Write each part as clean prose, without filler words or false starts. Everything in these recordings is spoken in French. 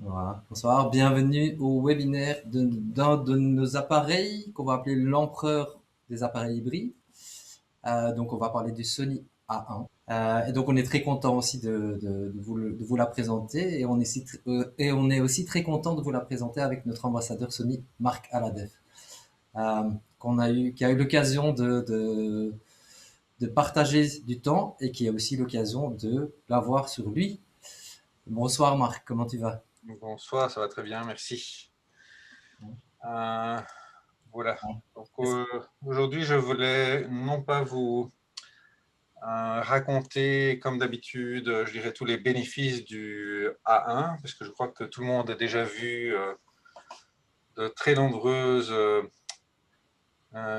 Voilà. Bonsoir, bienvenue au webinaire d'un de nos appareils qu'on va appeler l'empereur des appareils hybrides. Donc on va parler du Sony A1. Et donc on est très content aussi de vous la présenter et on est aussi très content de vous la présenter avec notre ambassadeur Sony, Marc Aladef, qui a eu l'occasion de partager du temps et qui a aussi l'occasion de l'avoir sur lui. Bonsoir Marc, comment tu vas? Bonsoir, ça va très bien, merci. Euh, voilà. Donc, aujourd'hui, je voulais non pas vous raconter, comme d'habitude, je dirais tous les bénéfices du A1, parce que je crois que tout le monde a déjà vu de très nombreuses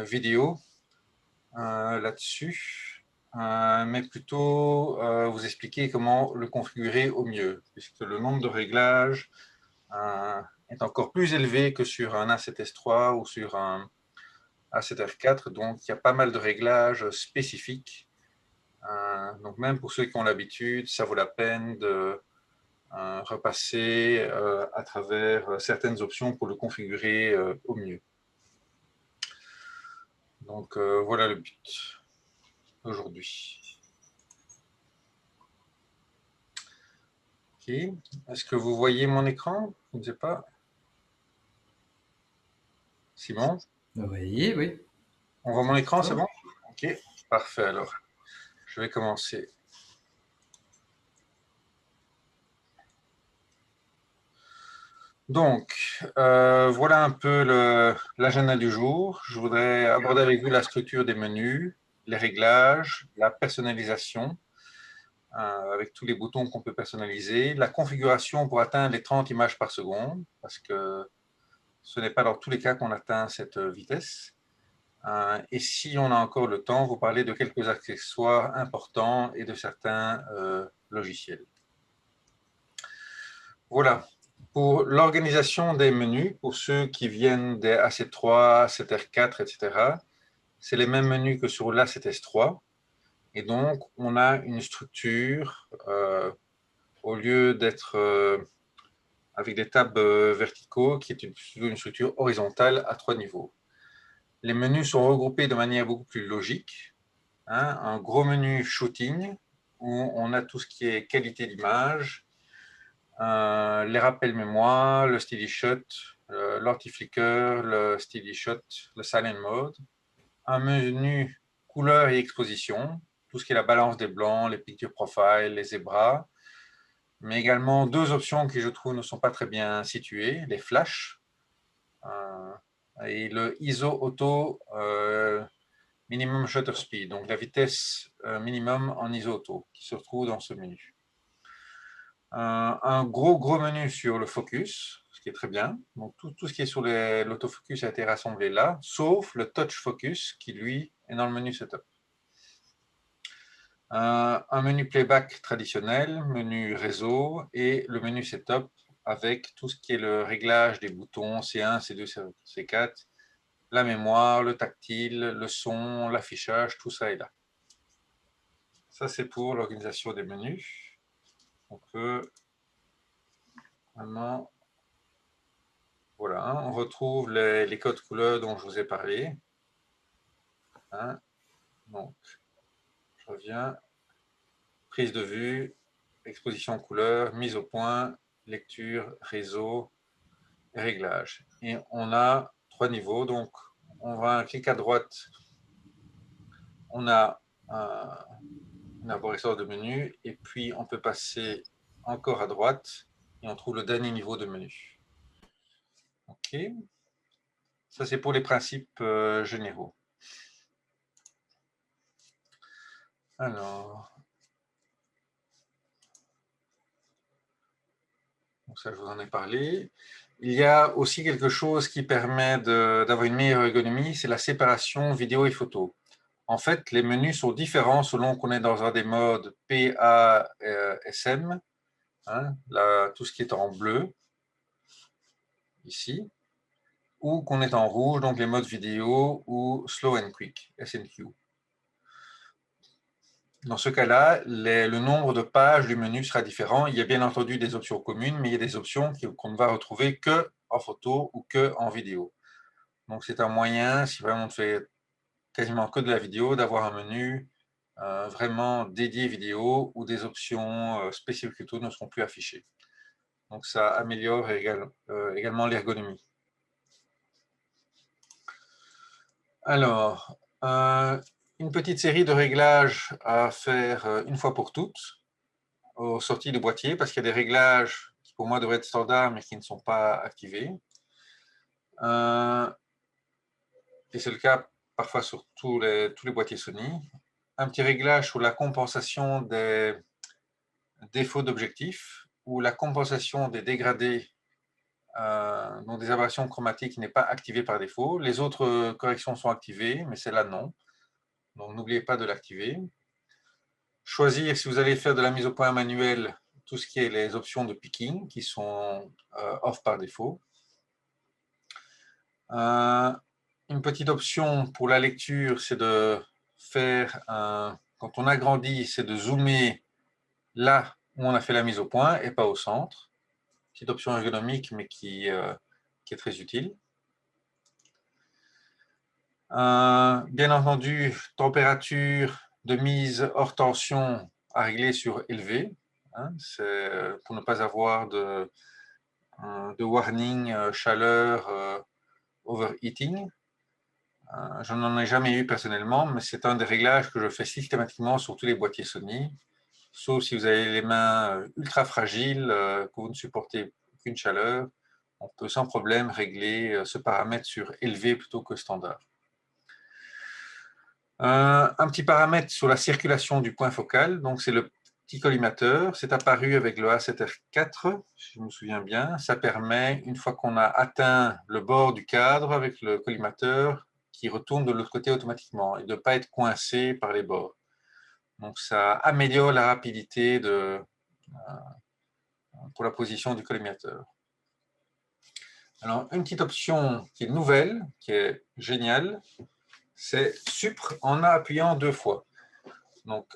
vidéos là-dessus, mais plutôt vous expliquer comment le configurer au mieux, puisque le nombre de réglages est encore plus élevé que sur un A7S3 ou sur un A7R4, donc il y a pas mal de réglages spécifiques. Donc même pour ceux qui ont l'habitude, ça vaut la peine de repasser à travers certaines options pour le configurer au mieux. Donc voilà le but aujourd'hui. Ok. Est-ce que vous voyez mon écran? Je ne sais pas. Simon? Oui, oui. On voit mon écran, c'est D'accord. bon? Ok, parfait alors. Je vais commencer. Donc, voilà un peu l'agenda du jour. Je voudrais aborder avec vous la structure des menus, les réglages, la personnalisation, avec tous les boutons qu'on peut personnaliser, la configuration pour atteindre les 30 images par seconde, parce que ce n'est pas dans tous les cas qu'on atteint cette vitesse. Et si on a encore le temps, vous parler de quelques accessoires importants et de certains logiciels. Voilà. Pour l'organisation des menus, pour ceux qui viennent des A7III, A7R4, etc., c'est les mêmes menus que sur l'A7S3. Et donc, on a une structure, au lieu d'être avec des tabs verticaux, qui est une structure horizontale à 3 niveaux. Les menus sont regroupés de manière beaucoup plus logique. Un gros menu shooting, où on a tout ce qui est qualité d'image, les rappels mémoire, le steady shot, l'anti-flicker, le steady shot, le silent mode. Un menu couleur et exposition, tout ce qui est la balance des blancs, les picture profile, les zébras. Mais également deux options qui je trouve ne sont pas très bien situées, les flashs et le ISO auto minimum shutter speed, donc la vitesse minimum en ISO auto qui se retrouve dans ce menu. Un gros menu sur le focus, ce qui est très bien. Donc tout ce qui est sur l'autofocus a été rassemblé là, sauf le touch focus qui lui est dans le menu setup. Un menu playback traditionnel, menu réseau et le menu setup avec tout ce qui est le réglage des boutons C1, C2, C4, la mémoire, le tactile, le son, l'affichage, tout ça est là. Ça c'est pour l'organisation des menus. On peut maintenant, voilà, on retrouve les codes couleurs dont je vous ai parlé. Donc, je reviens, prise de vue, exposition couleur, mise au point, lecture, réseau, et réglage. Et on a 3 niveaux, donc on va un clic à droite, on a un arborescence de menu, et puis on peut passer encore à droite, et on trouve le dernier niveau de menu. Ok, ça c'est pour les principes généraux. Alors, donc ça je vous en ai parlé. Il y a aussi quelque chose qui permet d'avoir une meilleure ergonomie, c'est la séparation vidéo et photo. En fait, les menus sont différents selon qu'on est dans un des modes PASM, là, tout ce qui est en bleu, ici, ou qu'on est en rouge, donc les modes vidéo, ou Slow and Quick, SNQ. Dans ce cas-là, le nombre de pages du menu sera différent. Il y a bien entendu des options communes, mais il y a des options qu'on ne va retrouver que en photo ou que en vidéo. Donc c'est un moyen, si vraiment on fait quasiment que de la vidéo, d'avoir un menu vraiment dédié vidéo où des options spécifiques photo ne seront plus affichées. Donc ça améliore également l'ergonomie. Alors, une petite série de réglages à faire une fois pour toutes aux sorties du boîtier, parce qu'il y a des réglages qui pour moi devraient être standards mais qui ne sont pas activés. Et c'est le cas parfois sur tous les boîtiers Sony. Un petit réglage sur la compensation des défauts d'objectif ou la compensation des dégradés, donc des aberrations chromatiques n'est pas activée par défaut. Les autres corrections sont activées, mais celle-là non. Donc n'oubliez pas de l'activer. Choisir, si vous allez faire de la mise au point manuelle, tout ce qui est les options de picking qui sont off par défaut. Une petite option pour la lecture, c'est de faire quand on agrandit, c'est de zoomer là où on a fait la mise au point et pas au centre. Petite option ergonomique, mais qui est très utile. Bien entendu, température de mise hors tension à régler sur élevé. C'est pour ne pas avoir de warning chaleur overheating. Je n'en ai jamais eu personnellement, mais c'est un des réglages que je fais systématiquement sur tous les boîtiers Sony, sauf si vous avez les mains ultra fragiles, que vous ne supportez aucune chaleur, on peut sans problème régler ce paramètre sur élevé plutôt que standard. Un petit paramètre sur la circulation du point focal, donc c'est le petit collimateur, c'est apparu avec le A7R4, si je me souviens bien. Ça permet, une fois qu'on a atteint le bord du cadre avec le collimateur, qui retourne de l'autre côté automatiquement et de ne pas être coincé par les bords. Donc ça améliore la rapidité pour la position du collimateur. Alors une petite option qui est nouvelle, qui est géniale, c'est Supr en appuyant 2 fois. Donc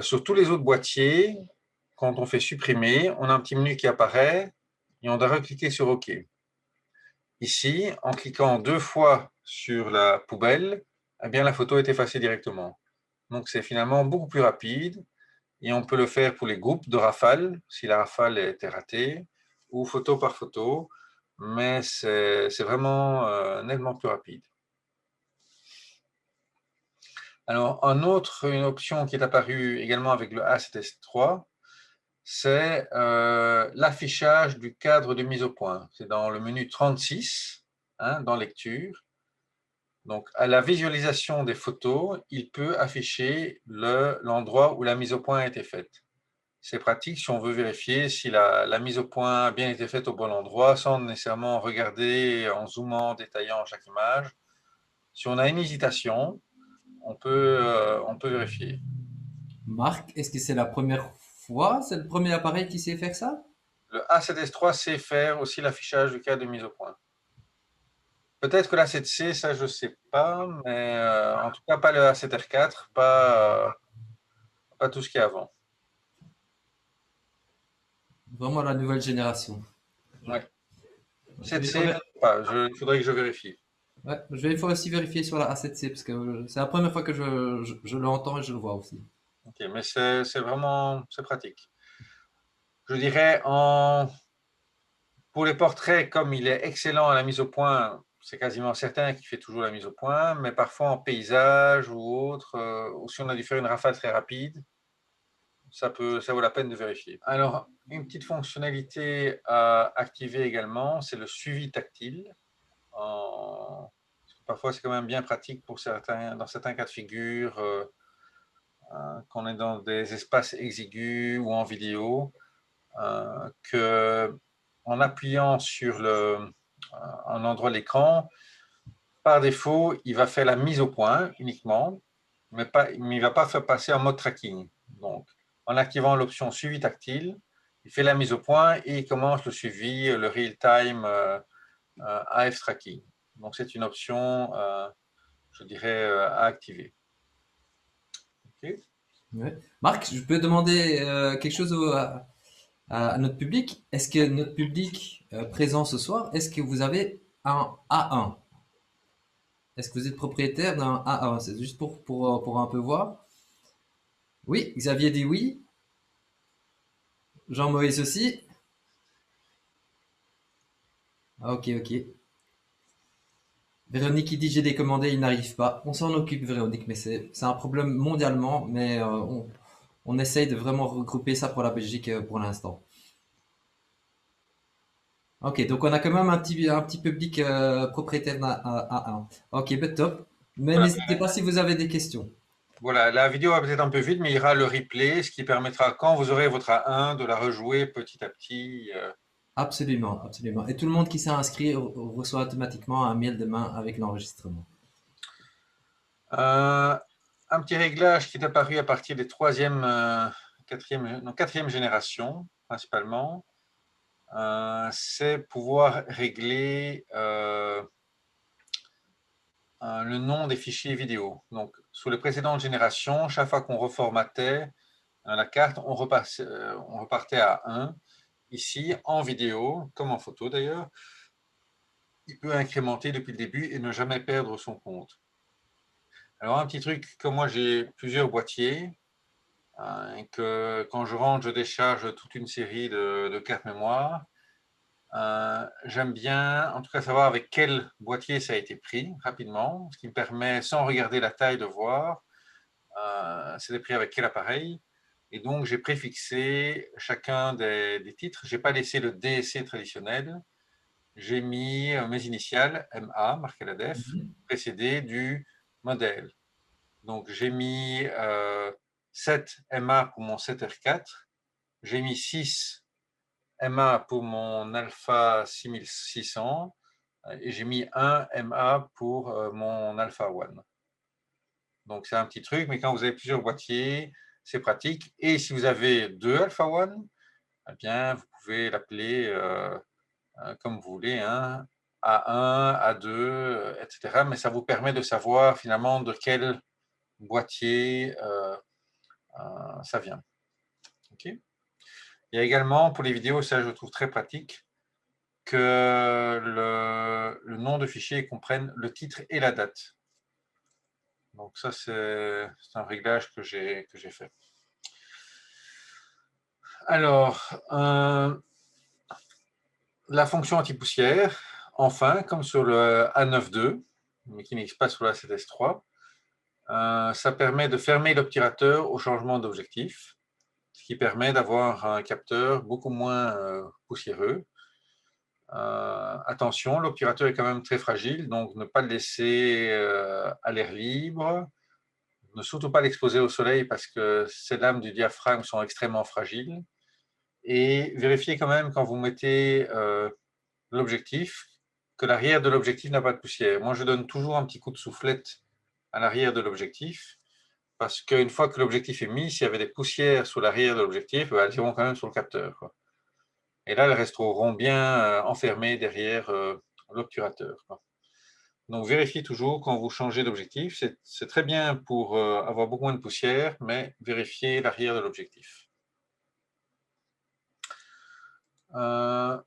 sur tous les autres boîtiers, quand on fait supprimer, on a un petit menu qui apparaît et on doit recliquer sur OK. Ici, en cliquant 2 fois sur la poubelle, eh bien, la photo est effacée directement. Donc c'est finalement beaucoup plus rapide et on peut le faire pour les groupes de rafale, si la rafale était ratée, ou photo par photo, mais c'est vraiment nettement plus rapide. Alors, une option qui est apparue également avec le A7S3, c'est l'affichage du cadre de mise au point. C'est dans le menu 36, dans Lecture. Donc, à la visualisation des photos, il peut afficher l'endroit où la mise au point a été faite. C'est pratique si on veut vérifier si la mise au point a bien été faite au bon endroit, sans nécessairement regarder en zoomant, en détaillant chaque image. Si on a une hésitation, on peut vérifier. Marc, est-ce que c'est la première fois? C'est le premier appareil qui sait faire ça? Le A7S3 sait faire aussi l'affichage du cadre de mise au point. Peut-être que l'A7C, ça je ne sais pas, mais en tout cas pas le A7R4, pas tout ce qu'il y a avant. Vraiment la nouvelle génération. Ouais. Je vais, 7C, il faudrait que je vérifie. ouais, je vais une fois aussi vérifier sur la A7C parce que c'est la première fois que je l'entends et je le vois aussi. Ok, mais c'est vraiment pratique. Je dirais, pour les portraits, comme il est excellent à la mise au point, c'est quasiment certain qu'il fait toujours la mise au point, mais parfois en paysage ou autre, ou si on a dû faire une rafale très rapide, ça vaut la peine de vérifier. Alors, une petite fonctionnalité à activer également, c'est le suivi tactile. Parfois, c'est quand même bien pratique dans certains cas de figure, quand on est dans des espaces exigus ou en vidéo, que en appuyant sur un endroit de l'écran, par défaut, il va faire la mise au point uniquement, mais il ne va pas faire passer en mode tracking. Donc, en activant l'option suivi tactile, il fait la mise au point et il commence le suivi, le real-time AF tracking. Donc, c'est une option, je dirais, à activer. Okay. Ouais. Marc, je peux demander quelque chose à notre public. Est-ce que notre public présent ce soir, est-ce que vous avez un A1? Est-ce que vous êtes propriétaire d'un A1? C'est juste pour un peu voir. Oui, Xavier dit oui. Jean-Moïse aussi. Ah, ok, ok. Véronique qui dit j'ai décommandé, il n'arrive pas. On s'en occupe, Véronique, mais c'est un problème mondialement, mais on essaye de vraiment regrouper ça pour la Belgique pour l'instant. Ok, donc on a quand même un petit public propriétaire d'un A1. Ok, bah top. Mais Voilà, n'hésitez pas si vous avez des questions. voilà, la vidéo va peut-être un peu vite, mais il y aura le replay, ce qui permettra, quand vous aurez votre A1, de la rejouer petit à petit. Absolument, absolument. Et tout le monde qui s'est inscrit reçoit automatiquement un mail demain avec l'enregistrement. Euh, un petit réglage qui est apparu à partir des troisième, quatrième, non, quatrième génération, principalement, c'est pouvoir régler le nom des fichiers vidéo. Donc, sous les précédentes générations, chaque fois qu'on reformatait la carte, on repartait à 1. Ici, en vidéo, comme en photo d'ailleurs, il peut incrémenter depuis le début et ne jamais perdre son compte. Alors, un petit truc, comme moi j'ai plusieurs boîtiers, et que quand je rentre, je décharge toute une série de cartes mémoire. J'aime bien, en tout cas, savoir avec quel boîtier ça a été pris rapidement, ce qui me permet, sans regarder la taille, de voir c'était pris avec quel appareil. Et donc, j'ai préfixé chacun des titres. Je n'ai pas laissé le DSC traditionnel. J'ai mis mes initiales, MA, marqué la def, Mhm. précédé du modèle. Donc, j'ai mis 7 MA pour mon 7R4. J'ai mis 6 MA pour mon Alpha 6600 et j'ai mis 1 MA pour mon Alpha One. Donc c'est un petit truc, mais quand vous avez plusieurs boîtiers, c'est pratique. Et si vous avez deux Alpha One, eh bien, vous pouvez l'appeler comme vous voulez, hein, A1, A2, etc. Mais ça vous permet de savoir finalement de quel boîtier ça vient. Okay. Il y a également pour les vidéos, ça je trouve très pratique, que le nom de fichier comprenne le titre et la date. Donc ça, c'est un réglage que j'ai fait. Alors, la fonction anti-poussière, enfin, comme sur le A9.2, mais qui n'existe pas sur la A7S3, ça permet de fermer l'obturateur au changement d'objectif, ce qui permet d'avoir un capteur beaucoup moins poussiéreux. Attention, l'obturateur est quand même très fragile, donc ne pas le laisser à l'air libre, ne surtout pas l'exposer au soleil parce que ces lames du diaphragme sont extrêmement fragiles. Et vérifiez quand même quand vous mettez l'objectif que l'arrière de l'objectif n'a pas de poussière. Moi, je donne toujours un petit coup de soufflette à l'arrière de l'objectif parce qu'une fois que l'objectif est mis, s'il y avait des poussières sous l'arrière de l'objectif, elles iront quand même sur le capteur, quoi. Et là, elles resteront bien enfermées derrière l'obturateur, quoi. Donc, vérifiez toujours quand vous changez d'objectif. C'est très bien pour avoir beaucoup moins de poussière, mais vérifiez l'arrière de l'objectif. Un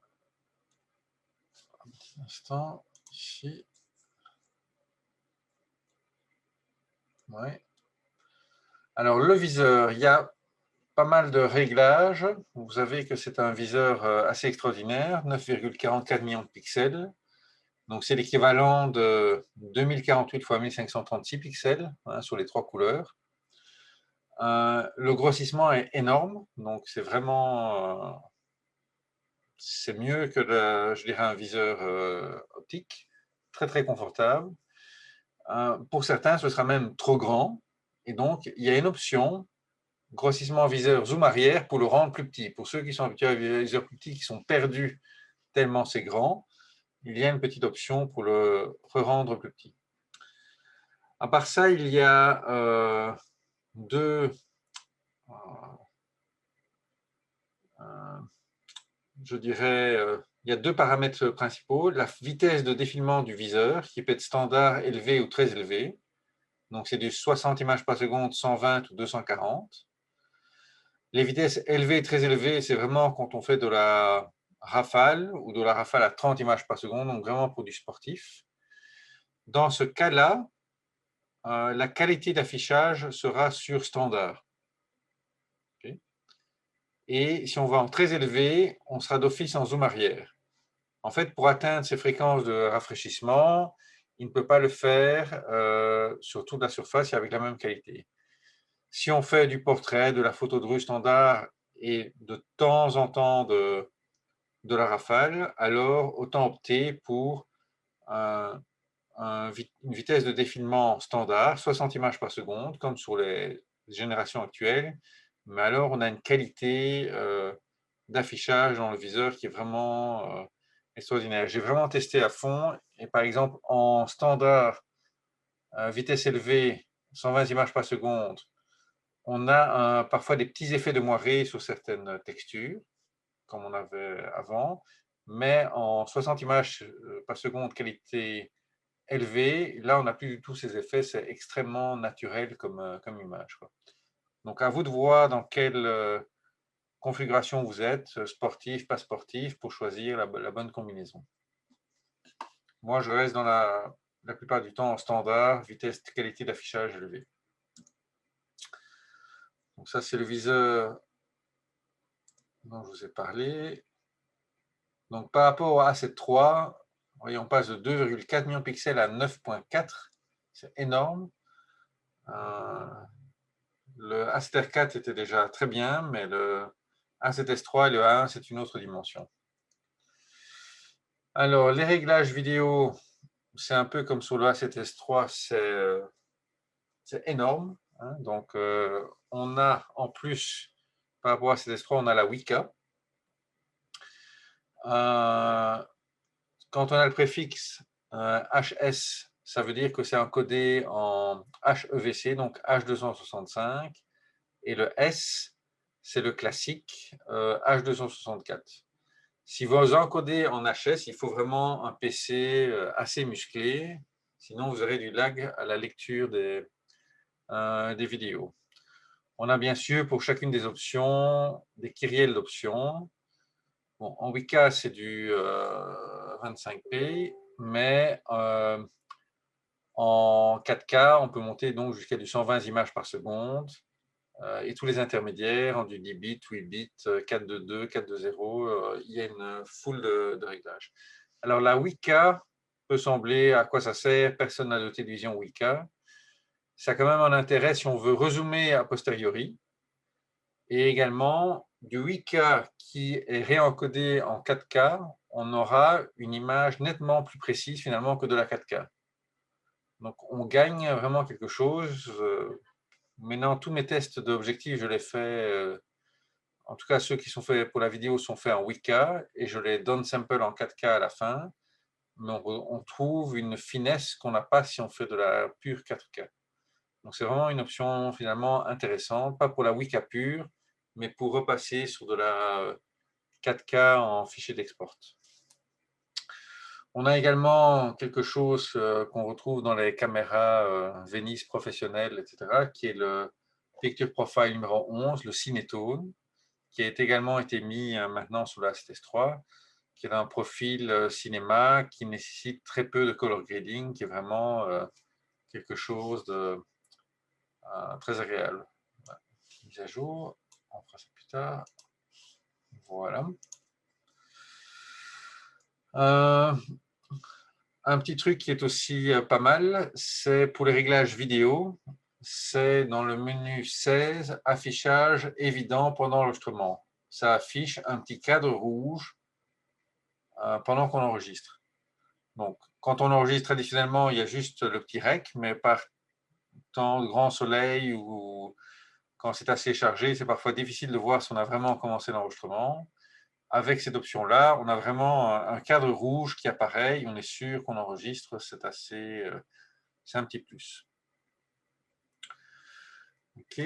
petit instant, ici. Ouais. Alors, le viseur, il y a pas mal de réglages. Vous savez que c'est un viseur assez extraordinaire, 9,44 millions de pixels. Donc, c'est l'équivalent de 2048 x 1536 pixels, hein, sur les trois couleurs. Le grossissement est énorme, donc c'est vraiment c'est mieux que je dirais un viseur optique, très très confortable. Pour certains, ce sera même trop grand, et donc il y a une option grossissement viseur zoom arrière pour le rendre plus petit. Pour ceux qui sont habitués à des viseurs plus petits, qui sont perdus tellement c'est grand, il y a une petite option pour le rendre plus petit. À part ça, il y a deux, je dirais, il y a deux paramètres principaux. La vitesse de défilement du viseur, qui peut être standard, élevé ou très élevé. Donc, c'est du 60 images par seconde, 120 ou 240. Les vitesses élevées et très élevées, c'est vraiment quand on fait de la rafale ou de la rafale à 30 images par seconde, donc vraiment pour du sportif. Dans ce cas-là, la qualité d'affichage sera sur standard. Okay. Et si on va en très élevé, on sera d'office en zoom arrière. En fait, pour atteindre ces fréquences de rafraîchissement, il ne peut pas le faire sur toute la surface et avec la même qualité. Si on fait du portrait, de la photo de rue standard et de temps en temps de la rafale, alors autant opter pour une vitesse de défilement standard, 60 images par seconde, comme sur les générations actuelles, mais alors on a une qualité d'affichage dans le viseur qui est vraiment extraordinaire. J'ai vraiment testé à fond, et par exemple en standard, vitesse élevée, 120 images par seconde, on a parfois des petits effets de moiré sur certaines textures, comme on avait avant, mais en 60 images par seconde qualité élevée, là on n'a plus du tout ces effets, c'est extrêmement naturel comme image, quoi. Donc à vous de voir dans quelle configuration vous êtes, sportif, pas sportif, pour choisir la bonne combinaison. Moi je reste dans la plupart du temps en standard, vitesse qualité d'affichage élevée. Donc ça c'est le viseur dont je vous ai parlé. Donc par rapport au A7 III, on passe de 2,4 millions de pixels à 9,4. C'est énorme. Le A7R4 était déjà très bien, mais le A7S3 et le A1, c'est une autre dimension. Alors, les réglages vidéo, c'est un peu comme sur le A7S3, c'est énorme. Hein. Donc, on a en plus, par rapport à A7S3, on a la Weka. Quand on a le préfixe HS, ça veut dire que c'est encodé en HEVC, donc H265, et le S, c'est le classique H264. Si vous encodez en HS, il faut vraiment un PC assez musclé, sinon vous aurez du lag à la lecture des vidéos. On a bien sûr pour chacune des options des kyrielles d'options. Bon, en Weka, c'est du 25p, mais en 4K, on peut monter donc jusqu'à du 120 images par seconde. Et tous les intermédiaires, en du 10 bits, 8 bits, 422, 420, il y a une foule de réglages. Alors la Weka peut sembler à quoi ça sert, personne n'a de télévision Weka. Ça a quand même un intérêt si on veut rezoomer a posteriori. Et également, du 8K qui est réencodé en 4K, on aura une image nettement plus précise finalement que de la 4K. Donc on gagne vraiment quelque chose. Maintenant, tous mes tests d'objectifs, je les fais, en tout cas ceux qui sont faits pour la vidéo sont faits en 8K et je les downsample en 4K à la fin. Mais on trouve une finesse qu'on n'a pas si on fait de la pure 4K. Donc c'est vraiment une option finalement intéressante, pas pour la Weka pure, mais pour repasser sur de la 4K en fichier d'export. On a également quelque chose qu'on retrouve dans les caméras Venice professionnelles, etc., qui est le Picture Profile numéro 11, le Cinetone, qui a également été mis maintenant sur la A7S3, qui est un profil cinéma qui nécessite très peu de color grading, qui est vraiment quelque chose de très agréable. Mise à jour, on fera ça plus tard. Voilà. Un petit truc qui est aussi pas mal, c'est pour les réglages vidéo, c'est dans le menu 16, affichage évident pendant l'enregistrement. Ça affiche un petit cadre rouge pendant qu'on enregistre. Donc, quand on enregistre traditionnellement, il y a juste le petit rec, mais par temps de grand soleil ou quand c'est assez chargé, c'est parfois difficile de voir si on a vraiment commencé l'enregistrement. Avec cette option-là, on a vraiment un cadre rouge qui apparaît et on est sûr qu'on enregistre. C'est un petit plus. OK.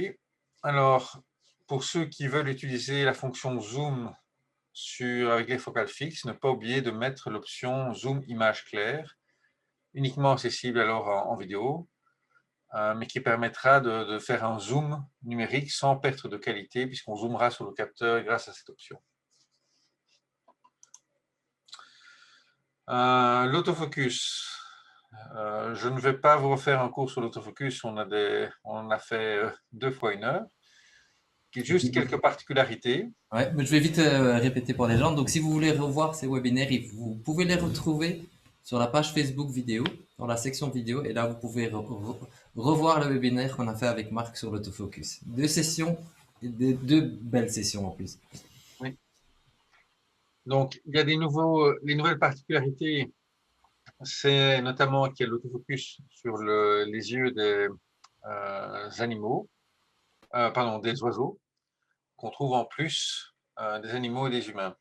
Alors, pour ceux qui veulent utiliser la fonction zoom avec les focales fixes, ne pas oublier de mettre l'option zoom image claire, uniquement accessible alors en vidéo. mais qui permettra de faire un zoom numérique sans perte de qualité, puisqu'on zoomera sur le capteur grâce à cette option. L'autofocus. Je ne vais pas vous refaire un cours sur l'autofocus, on a fait 2 fois 1 heure. Juste quelques particularités. Ouais, mais je vais vite répéter pour les gens. Donc, si vous voulez revoir ces webinaires, vous pouvez les retrouver sur la page Facebook vidéo, dans la section vidéo, et là, vous pouvez revoir le webinaire qu'on a fait avec Marc sur l'autofocus. 2 sessions, et 2 belles sessions en plus. Oui. Donc, il y a les nouvelles particularités, c'est notamment qu'il y a l'autofocus sur les yeux des animaux, pardon, des oiseaux, qu'on trouve en plus des animaux et des humains.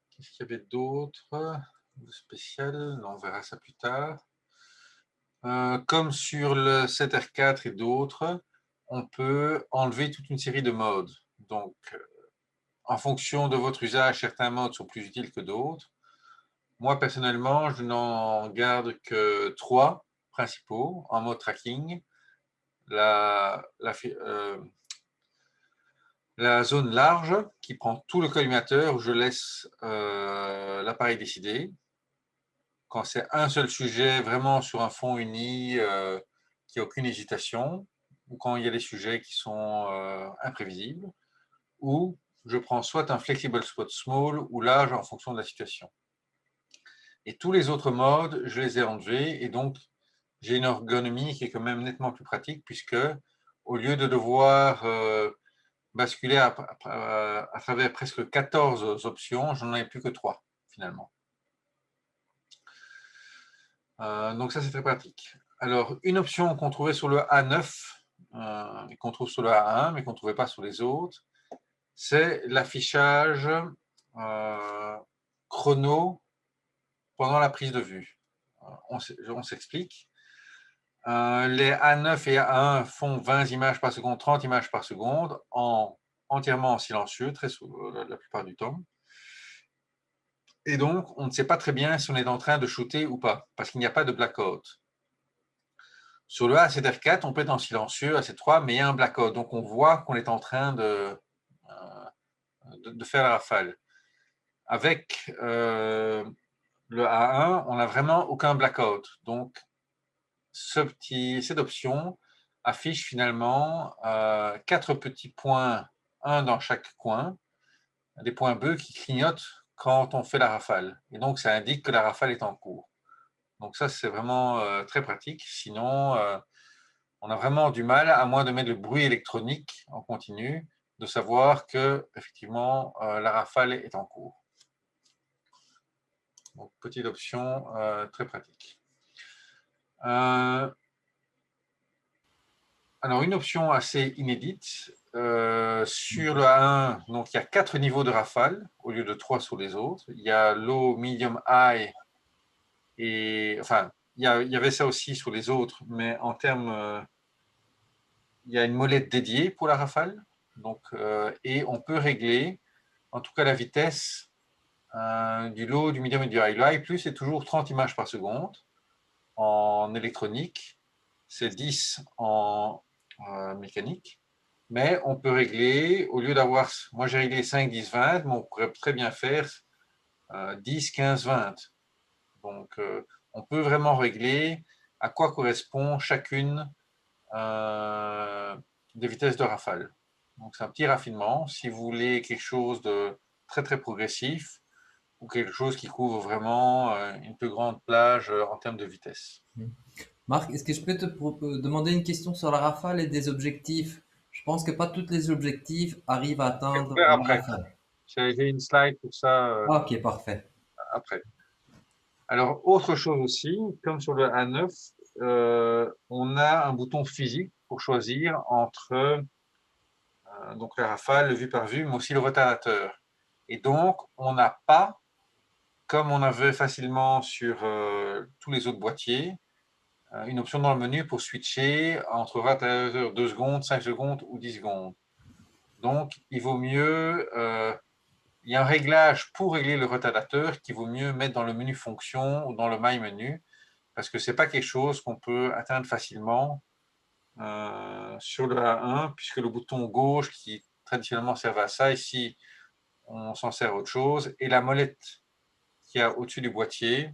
Qu'est-ce qu'il y avait d'autre de spécial? On verra ça plus tard. Comme sur le 7R4 et d'autres, on peut enlever toute une série de modes. Donc, en fonction de votre usage, certains modes sont plus utiles que d'autres. Moi, personnellement, je n'en garde que 3 principaux en mode tracking. La zone large qui prend tout le collimateur où je laisse l'appareil décider. Quand c'est un seul sujet vraiment sur un fond uni, qui n'a aucune hésitation, ou quand il y a des sujets qui sont imprévisibles, ou je prends soit un flexible spot small ou large en fonction de la situation. Et tous les autres modes, je les ai enlevés et donc j'ai une ergonomie qui est quand même nettement plus pratique puisque au lieu de devoir basculer à travers presque 14 options, j'en ai plus que 3 finalement. Donc ça c'est très pratique. Alors une option qu'on trouvait sur le A9 et qu'on trouve sur le A1 mais qu'on ne trouvait pas sur les autres, c'est l'affichage chrono pendant la prise de vue. On s'explique. Les A9 et A1 font 20 images par seconde, 30 images par seconde, entièrement en silencieux, la plupart du temps. Et donc, on ne sait pas très bien si on est en train de shooter ou pas, parce qu'il n'y a pas de blackout. Sur le A7R4, on peut être en silencieux, A7III, mais il y a un blackout. Donc, on voit qu'on est en train de faire la rafale. Avec le A1, on n'a vraiment aucun blackout. Donc, cette option affiche finalement 4 petits points, un dans chaque coin, des points bleus qui clignotent quand on fait la rafale. Et donc, ça indique que la rafale est en cours. Donc ça, c'est vraiment très pratique. Sinon, on a vraiment du mal, à moins de mettre le bruit électronique en continu, de savoir que effectivement la rafale est en cours. Donc, petite option très pratique. Alors, une option assez inédite, sur le A1, donc il y a 4 niveaux de rafale au lieu de 3 sur les autres. Il y a low, medium, high, et enfin, il y avait ça aussi sur les autres, mais en termes, il y a une molette dédiée pour la rafale, donc, et on peut régler, en tout cas la vitesse du low, du medium et du high. Le high plus c'est toujours 30 images par seconde en électronique, c'est 10 en mécanique, mais on peut régler, au lieu d'avoir, moi j'ai réglé 5, 10, 20, mais on pourrait très bien faire 10, 15, 20. Donc on peut vraiment régler à quoi correspond chacune des vitesses de rafale. Donc c'est un petit raffinement. Si vous voulez quelque chose de très très progressif ou quelque chose qui couvre vraiment une plus grande plage en termes de vitesse. Marc, est-ce que je peux te demander une question sur la rafale et des objectifs? Je pense que pas tous les objectifs arrivent à atteindre la Après, rafale. j'ai une slide pour ça Ah, ok, parfait. après. Alors, autre chose aussi, comme sur le A9, on a un bouton physique pour choisir entre donc la rafale, le vue par vue, mais aussi le retardateur. Et donc, on n'a pas, comme on avait facilement sur tous les autres boîtiers, une option dans le menu pour switcher entre retardateur 2 secondes, 5 secondes ou 10 secondes. Donc, il vaut mieux, il y a un réglage pour régler le retardateur qu'il vaut mieux mettre dans le menu fonction ou dans le My Menu. parce que ce n'est pas quelque chose qu'on peut atteindre facilement sur le A1, puisque le bouton gauche qui traditionnellement servait à ça, ici on s'en sert à autre chose, et la molette qu'il y a au-dessus du boîtier.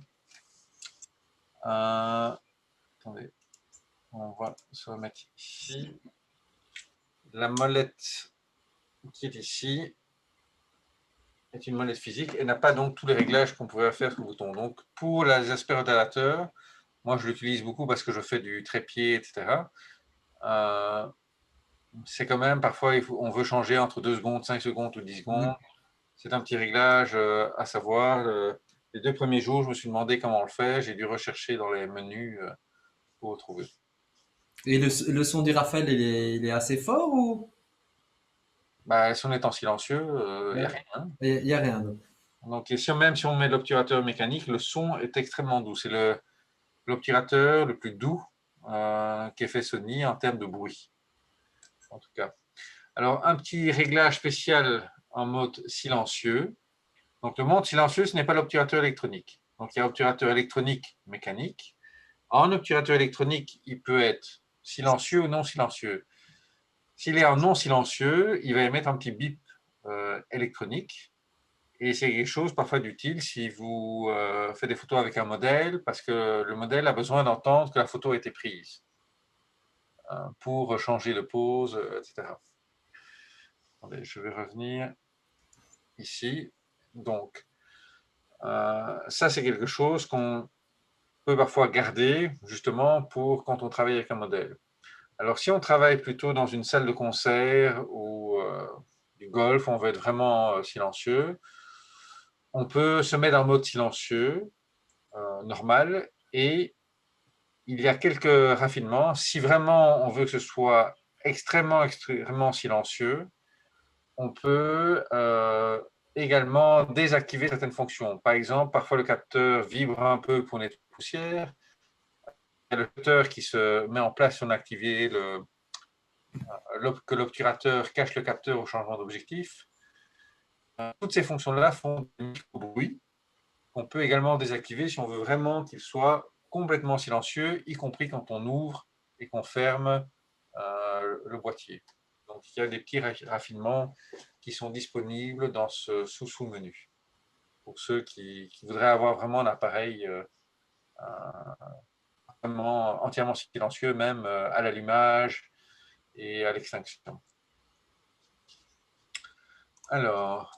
Attendez, on va se remettre ici. La molette qui est ici est une molette physique et n'a pas donc tous les réglages qu'on pouvait faire sur le bouton. Donc pour les aspirateurs, moi je l'utilise beaucoup parce que je fais du trépied, etc. C'est quand même, parfois on veut changer entre 2 secondes, 5 secondes ou 10 secondes. C'est un petit réglage à savoir. Les 2 premiers jours, je me suis demandé comment on le fait. J'ai dû rechercher dans les menus pour retrouver. Et le son du Raphaël, il est assez fort ou? Bah, si on est en silencieux, il n'y a Ouais. rien. Il y a rien d'autre. Donc, même si on met l'obturateur mécanique, le son est extrêmement doux. C'est l'obturateur le plus doux qu'ait fait Sony en termes de bruit, en tout cas. Alors, un petit réglage spécial en mode silencieux. Donc, le mode silencieux, ce n'est pas l'obturateur électronique. Donc, il y a obturateur électronique mécanique. En obturateur électronique, il peut être silencieux ou non silencieux. S'il est en non silencieux, il va émettre un petit bip électronique. Et c'est quelque chose parfois d'utile si vous faites des photos avec un modèle, parce que le modèle a besoin d'entendre que la photo a été prise pour changer de pose, etc. Attendez, je vais revenir ici. Donc, ça, c'est quelque chose qu'on peut parfois garder justement pour quand on travaille avec un modèle. Alors, si on travaille plutôt dans une salle de concert ou du golf, on veut être vraiment silencieux, on peut se mettre en mode silencieux, normal, et il y a quelques raffinements. Si vraiment on veut que ce soit extrêmement silencieux, on peut également désactiver certaines fonctions. Par exemple, parfois le capteur vibre un peu pour nettoyer la poussière. Il y a le capteur qui se met en place si on a activé que l'obturateur cache le capteur au changement d'objectif. Toutes ces fonctions-là font des micro-bruits qu'on peut également désactiver si on veut vraiment qu'il soit complètement silencieux, y compris quand on ouvre et qu'on ferme le boîtier. Donc il y a des petits raffinements qui sont disponibles dans ce sous-menu pour ceux qui voudraient avoir vraiment un appareil vraiment entièrement silencieux, même à l'allumage et à l'extinction. Alors,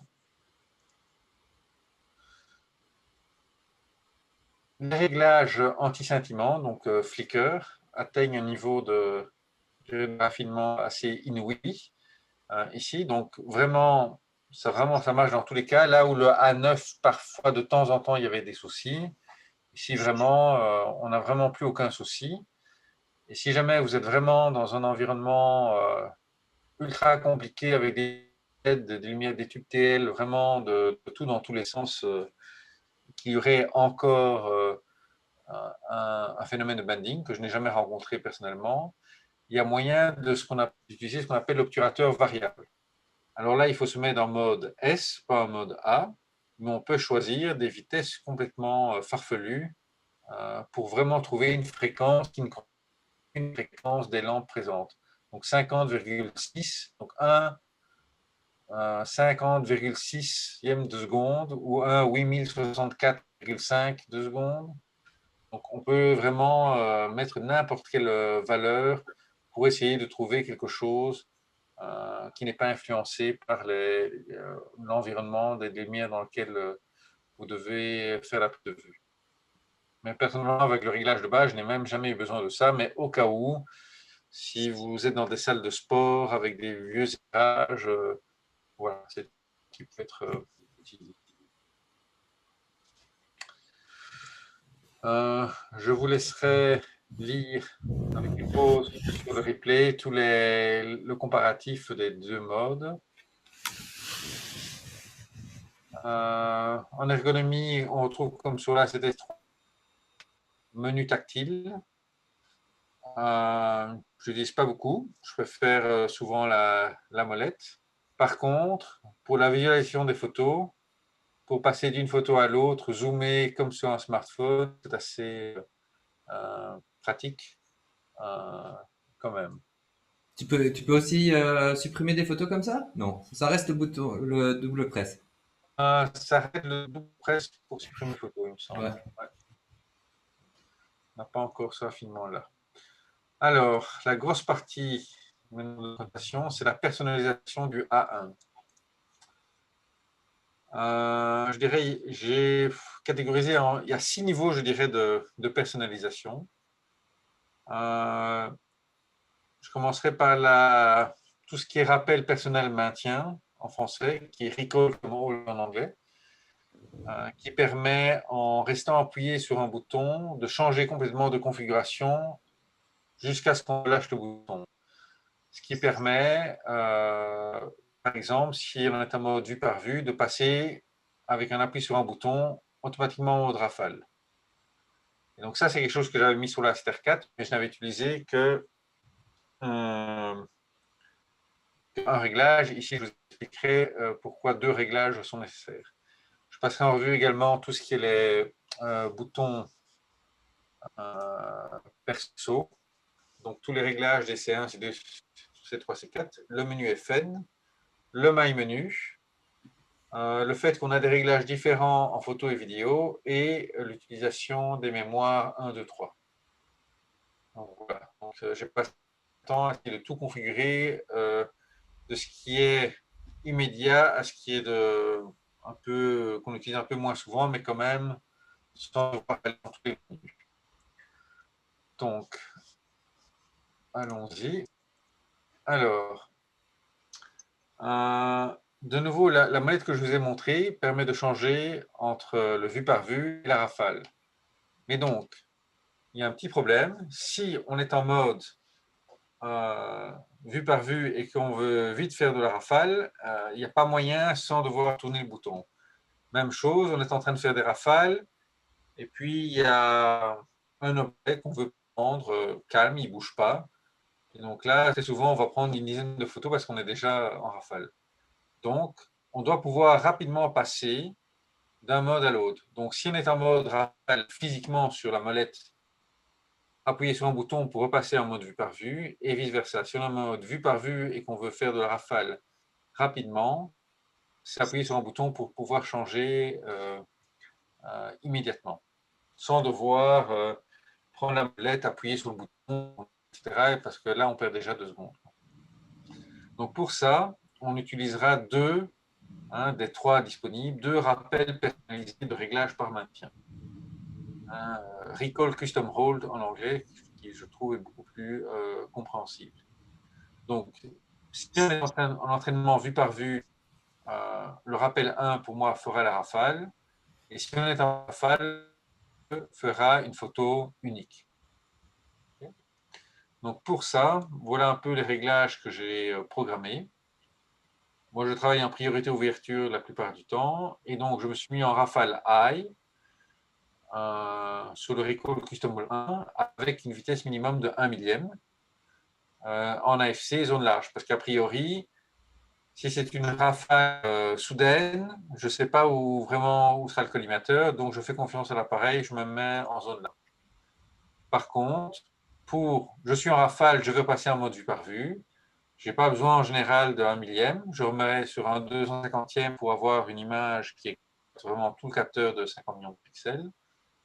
les réglages anti-scintillement, donc flicker, atteignent un niveau de raffinement assez inouï ici. Donc vraiment, ça marche dans tous les cas. Là où le A9, parfois de temps en temps, il y avait des soucis. Ici, vraiment, on n'a vraiment plus aucun souci. Et si jamais vous êtes vraiment dans un environnement ultra compliqué avec des LED, des lumières, des tubes TL, vraiment de tout dans tous les sens, qu'il y aurait encore un phénomène de banding que je n'ai jamais rencontré personnellement, il y a moyen d'utiliser ce qu'on appelle l'obturateur variable. Alors là, il faut se mettre en mode S, pas en mode A, mais on peut choisir des vitesses complètement farfelues pour vraiment trouver une fréquence qui ne correspond pas à une fréquence des lampes présentes. Donc 50,6, donc 1 50,6e de seconde ou 1 8064,5 de seconde. Donc on peut vraiment mettre n'importe quelle valeur pour essayer de trouver quelque chose qui n'est pas influencé par l'environnement des lumières dans lequel vous devez faire la prise de vue. Mais personnellement, avec le réglage de base, je n'ai même jamais eu besoin de ça, mais au cas où, si vous êtes dans des salles de sport avec des vieux éclairages, voilà, c'est qui peut être utilisé. Je vous laisserai lire avec une pause sur le replay le comparatif des deux modes. En ergonomie, on retrouve comme sur la CTS3 menu tactile. Je n'utilise pas beaucoup, je préfère souvent la molette. Par contre, pour la visualisation des photos, pour passer d'une photo à l'autre, zoomer comme sur un smartphone, c'est assez pratique quand même. Tu peux aussi supprimer des photos comme ça? Non, ça reste le bouton, le double press. Ça règle le double press pour supprimer photo, il me semble. Ouais. Ouais. On n'a pas encore ce raffinement-là. Alors, la grosse partie de notre présentation, c'est la personnalisation du A1. Je dirais, j'ai catégorisé, il y a 6 niveaux, je dirais, de personnalisation. Je commencerai par tout ce qui est rappel personnel maintien en français, qui est recall comme en anglais, qui permet, en restant appuyé sur un bouton, de changer complètement de configuration jusqu'à ce qu'on lâche le bouton. Ce qui permet, par exemple, si on est en mode vue par vue, de passer avec un appui sur un bouton automatiquement en mode rafale. Et donc ça, c'est quelque chose que j'avais mis sur la Ster 4, mais je n'avais utilisé que un réglage. Ici, je vous expliquerai pourquoi 2 réglages sont nécessaires. Je passerai en revue également tout ce qui est les boutons perso, donc tous les réglages des C1, C2, C3, C4, le menu FN, le My Menu, le fait qu'on a des réglages différents en photo et vidéo et l'utilisation des mémoires 1, 2, 3. Donc, voilà. Donc, j'ai passé le temps à essayer de tout configurer, de ce qui est immédiat à ce qui est qu'on utilise un peu moins souvent, mais quand même sans aller dans tous les menus. Donc, allons-y. Alors, de nouveau, la molette que je vous ai montrée permet de changer entre le vue par vue et la rafale. Mais donc, il y a un petit problème. Si on est en mode vue par vue et qu'on veut vite faire de la rafale, il n'y a pas moyen sans devoir tourner le bouton. Même chose, on est en train de faire des rafales et puis il y a un objet qu'on veut prendre calme, il ne bouge pas. Et donc là, très souvent, on va prendre une dizaine de photos parce qu'on est déjà en rafale. Donc, on doit pouvoir rapidement passer d'un mode à l'autre. Donc, si on est en mode rafale physiquement sur la molette, appuyer sur un bouton pour repasser en mode vue par vue et vice-versa. Si on est en mode vue par vue et qu'on veut faire de la rafale rapidement, c'est appuyer sur un bouton pour pouvoir changer immédiatement, sans devoir prendre la molette, appuyer sur le bouton, etc. Parce que là, on perd déjà 2 secondes. Donc pour ça, on utilisera des 3 disponibles, 2 rappels personnalisés de réglage par maintien. Recall Custom Hold en anglais, qui je trouve est beaucoup plus compréhensible. Donc, si on est en entraînement vue par vue, le rappel 1 pour moi fera la rafale, et si on est en rafale, fera une photo unique. Okay. Donc pour ça, voilà un peu les réglages que j'ai programmés. Moi, je travaille en priorité ouverture la plupart du temps, et donc je me suis mis en rafale high sur le Recall Custom Hold 1 avec une vitesse minimum de 1 millième en AFC zone large, parce qu'a priori, si c'est une rafale soudaine, je ne sais pas où sera le collimateur, donc je fais confiance à l'appareil, je me mets en zone large. Par contre, je suis en rafale, je veux passer en mode vue par vue. Je n'ai pas besoin en général de 1 millième. Je remets sur un 250e pour avoir une image qui est vraiment tout le capteur de 50 millions de pixels.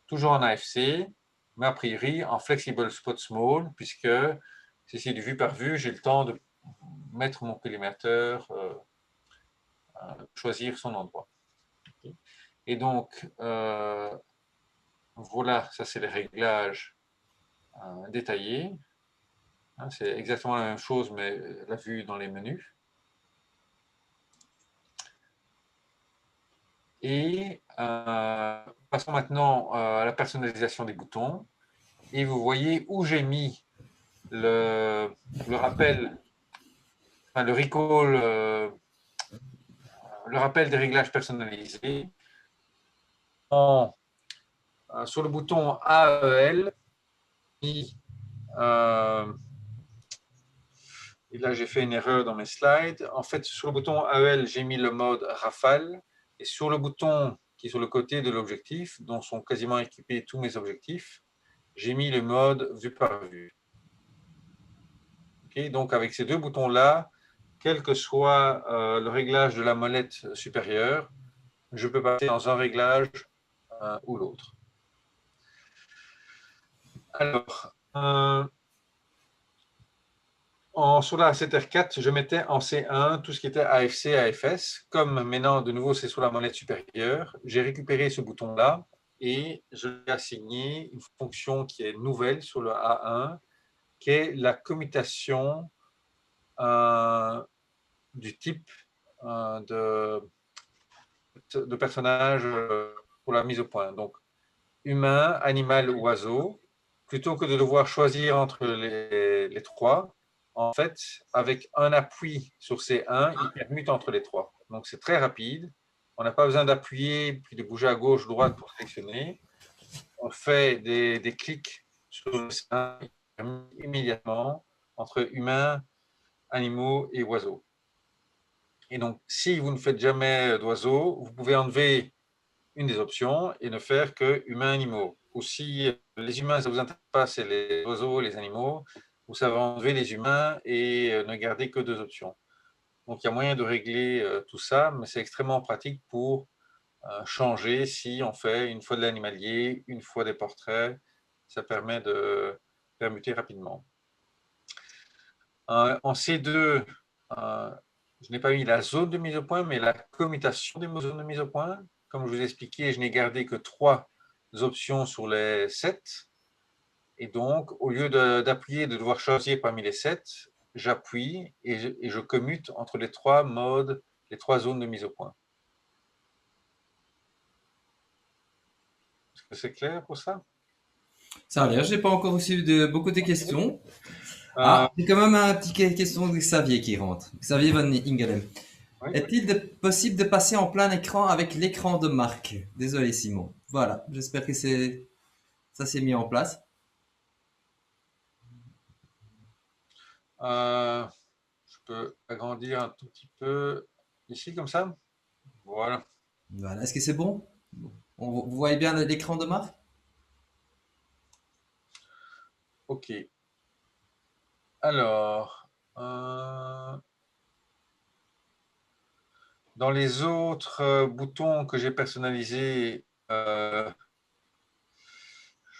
Toujours en AFC, mais a priori en Flexible Spot Small, puisque si c'est du vue par vue, j'ai le temps de mettre mon collimateur, choisir son endroit. Et donc, voilà, ça c'est les réglages détaillés. C'est exactement la même chose, mais la vue dans les menus. Et passons maintenant à la personnalisation des boutons. Et vous voyez où j'ai mis le rappel, enfin, le recall, le rappel des réglages personnalisés sur le bouton AEL. Et là, j'ai fait une erreur dans mes slides. En fait, sur le bouton AEL, j'ai mis le mode rafale. Et sur le bouton qui est sur le côté de l'objectif, dont sont quasiment équipés tous mes objectifs, j'ai mis le mode vue par vue. Okay, donc avec ces deux boutons-là, quel que soit le réglage de la molette supérieure, je peux passer dans un réglage ou l'autre. Alors, sur la A7R4, je mettais en C1 tout ce qui était AFC, AFS. Comme maintenant, de nouveau, c'est sur la molette supérieure, j'ai récupéré ce bouton-là et je l'ai assigné une fonction qui est nouvelle sur le A1, qui est la commutation du type de personnage pour la mise au point. Donc, humain, animal, oiseau, plutôt que de devoir choisir entre les trois, en fait, avec un appui sur C1, il permute entre les trois. Donc, c'est très rapide. On n'a pas besoin d'appuyer puis de bouger à gauche, droite pour sélectionner. On fait des clics sur le C1 immédiatement entre humains, animaux et oiseaux. Et donc, si vous ne faites jamais d'oiseaux, vous pouvez enlever une des options et ne faire que humains-animaux. Ou si les humains, ça ne vous intéresse pas, c'est les oiseaux, les animaux, vous savez enlever les humains et ne garder que deux options. Donc, il y a moyen de régler tout ça, mais c'est extrêmement pratique pour changer si on fait une fois de l'animalier, une fois des portraits. Ça permet de permuter rapidement. En C2, je n'ai pas mis la zone de mise au point, mais la commutation des zones de mise au point. Comme je vous ai expliqué, je n'ai gardé que 3 options sur les 7. Et donc, au lieu d'appuyer et de devoir choisir parmi les 7, j'appuie et je commute entre les 3 modes, les 3 zones de mise au point. Est-ce que c'est clair pour ça? Ça a l'air, je n'ai pas encore reçu beaucoup de questions. Euh, Ah, j'ai quand même un petit question de Xavier qui rentre. Xavier Van Ingelem. oui. Est-il possible de passer en plein écran avec l'écran de marque? Désolé Simon. Voilà, j'espère que ça s'est mis en place. Je peux agrandir un tout petit peu ici, comme ça. Voilà. Voilà, est-ce que c'est bon? Vous voyez bien l'écran de marque? OK. Alors, dans les autres boutons que j'ai personnalisés, je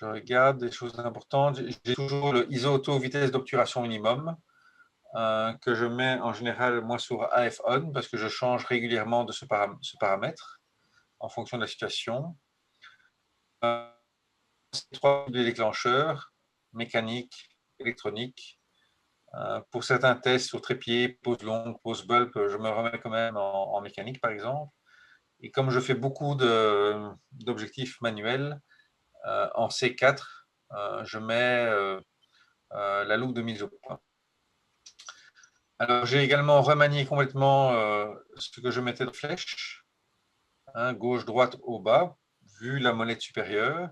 regarde des choses importantes. J'ai toujours le ISO auto vitesse d'obturation minimum que je mets en général moi sur AF on parce que je change régulièrement de ce paramètre en fonction de la situation. Trois types de déclencheurs, mécanique, électronique. Pour certains tests sur trépied, pose longue, pose bulb, je me remets quand même en mécanique par exemple. Et comme je fais beaucoup d'objectifs manuels, en C4, je mets la loupe de mise au point. Alors j'ai également remanié complètement ce que je mettais de flèche, gauche, droite, haut, bas, vu la molette supérieure.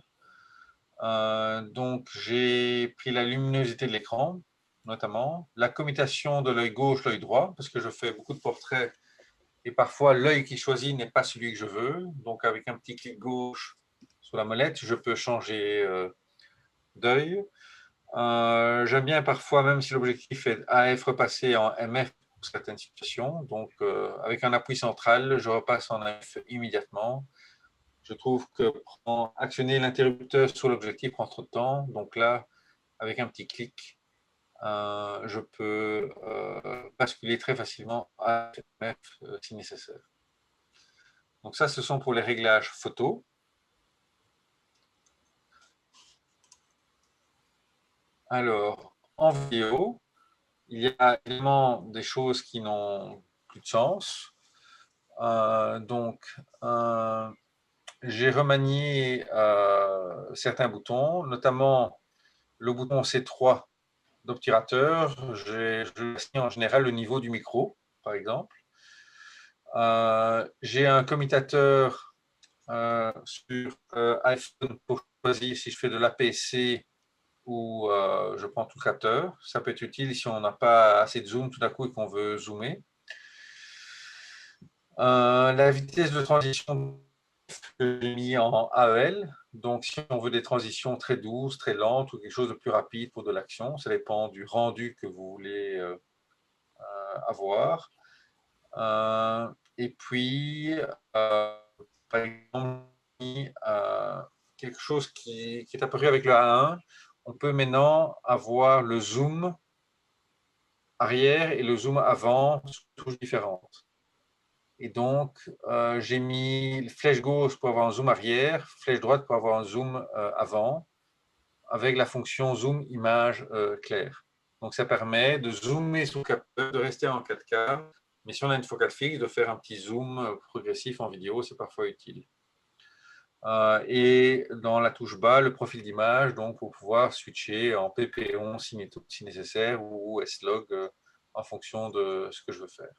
Donc j'ai pris la luminosité de l'écran, notamment, la commutation de l'œil gauche, l'œil droit, parce que je fais beaucoup de portraits et parfois l'œil qui choisit n'est pas celui que je veux. Donc avec un petit clic gauche sur la molette, je peux changer d'œil. J'aime bien parfois, même si l'objectif est AF, repasser en MF pour certaines situations. Donc avec un appui central, je repasse en AF immédiatement. Je trouve que actionner l'interrupteur sur l'objectif prend trop de temps. Donc là, avec un petit clic, je peux basculer très facilement à FMF si nécessaire. Donc ça, ce sont pour les réglages photo. Alors, en vidéo, il y a évidemment des choses qui n'ont plus de sens. Donc, j'ai remanié certains boutons, notamment le bouton C3 d'obturateur. Je assigne en général le niveau du micro, par exemple. J'ai un commutateur sur iPhone pour choisir si je fais de l'APC ou je prends tout le capteur. Ça peut être utile si on n'a pas assez de zoom tout d'un coup et qu'on veut zoomer. La vitesse de transition que j'ai mis en AEL. Donc, si on veut des transitions très douces, très lentes ou quelque chose de plus rapide pour de l'action, ça dépend du rendu que vous voulez avoir. Et puis, par exemple, quelque chose qui est apparu avec le A1, on peut maintenant avoir le zoom arrière et le zoom avant sur touches différentes. Et donc, j'ai mis flèche gauche pour avoir un zoom arrière, flèche droite pour avoir un zoom avant, avec la fonction zoom image claire. Donc, ça permet de zoomer sur le capteur, de rester en 4K, mais si on a une focale fixe, de faire un petit zoom progressif en vidéo, c'est parfois utile. Et dans la touche bas, le profil d'image, donc pour pouvoir switcher en PP11 si nécessaire ou S-Log en fonction de ce que je veux faire.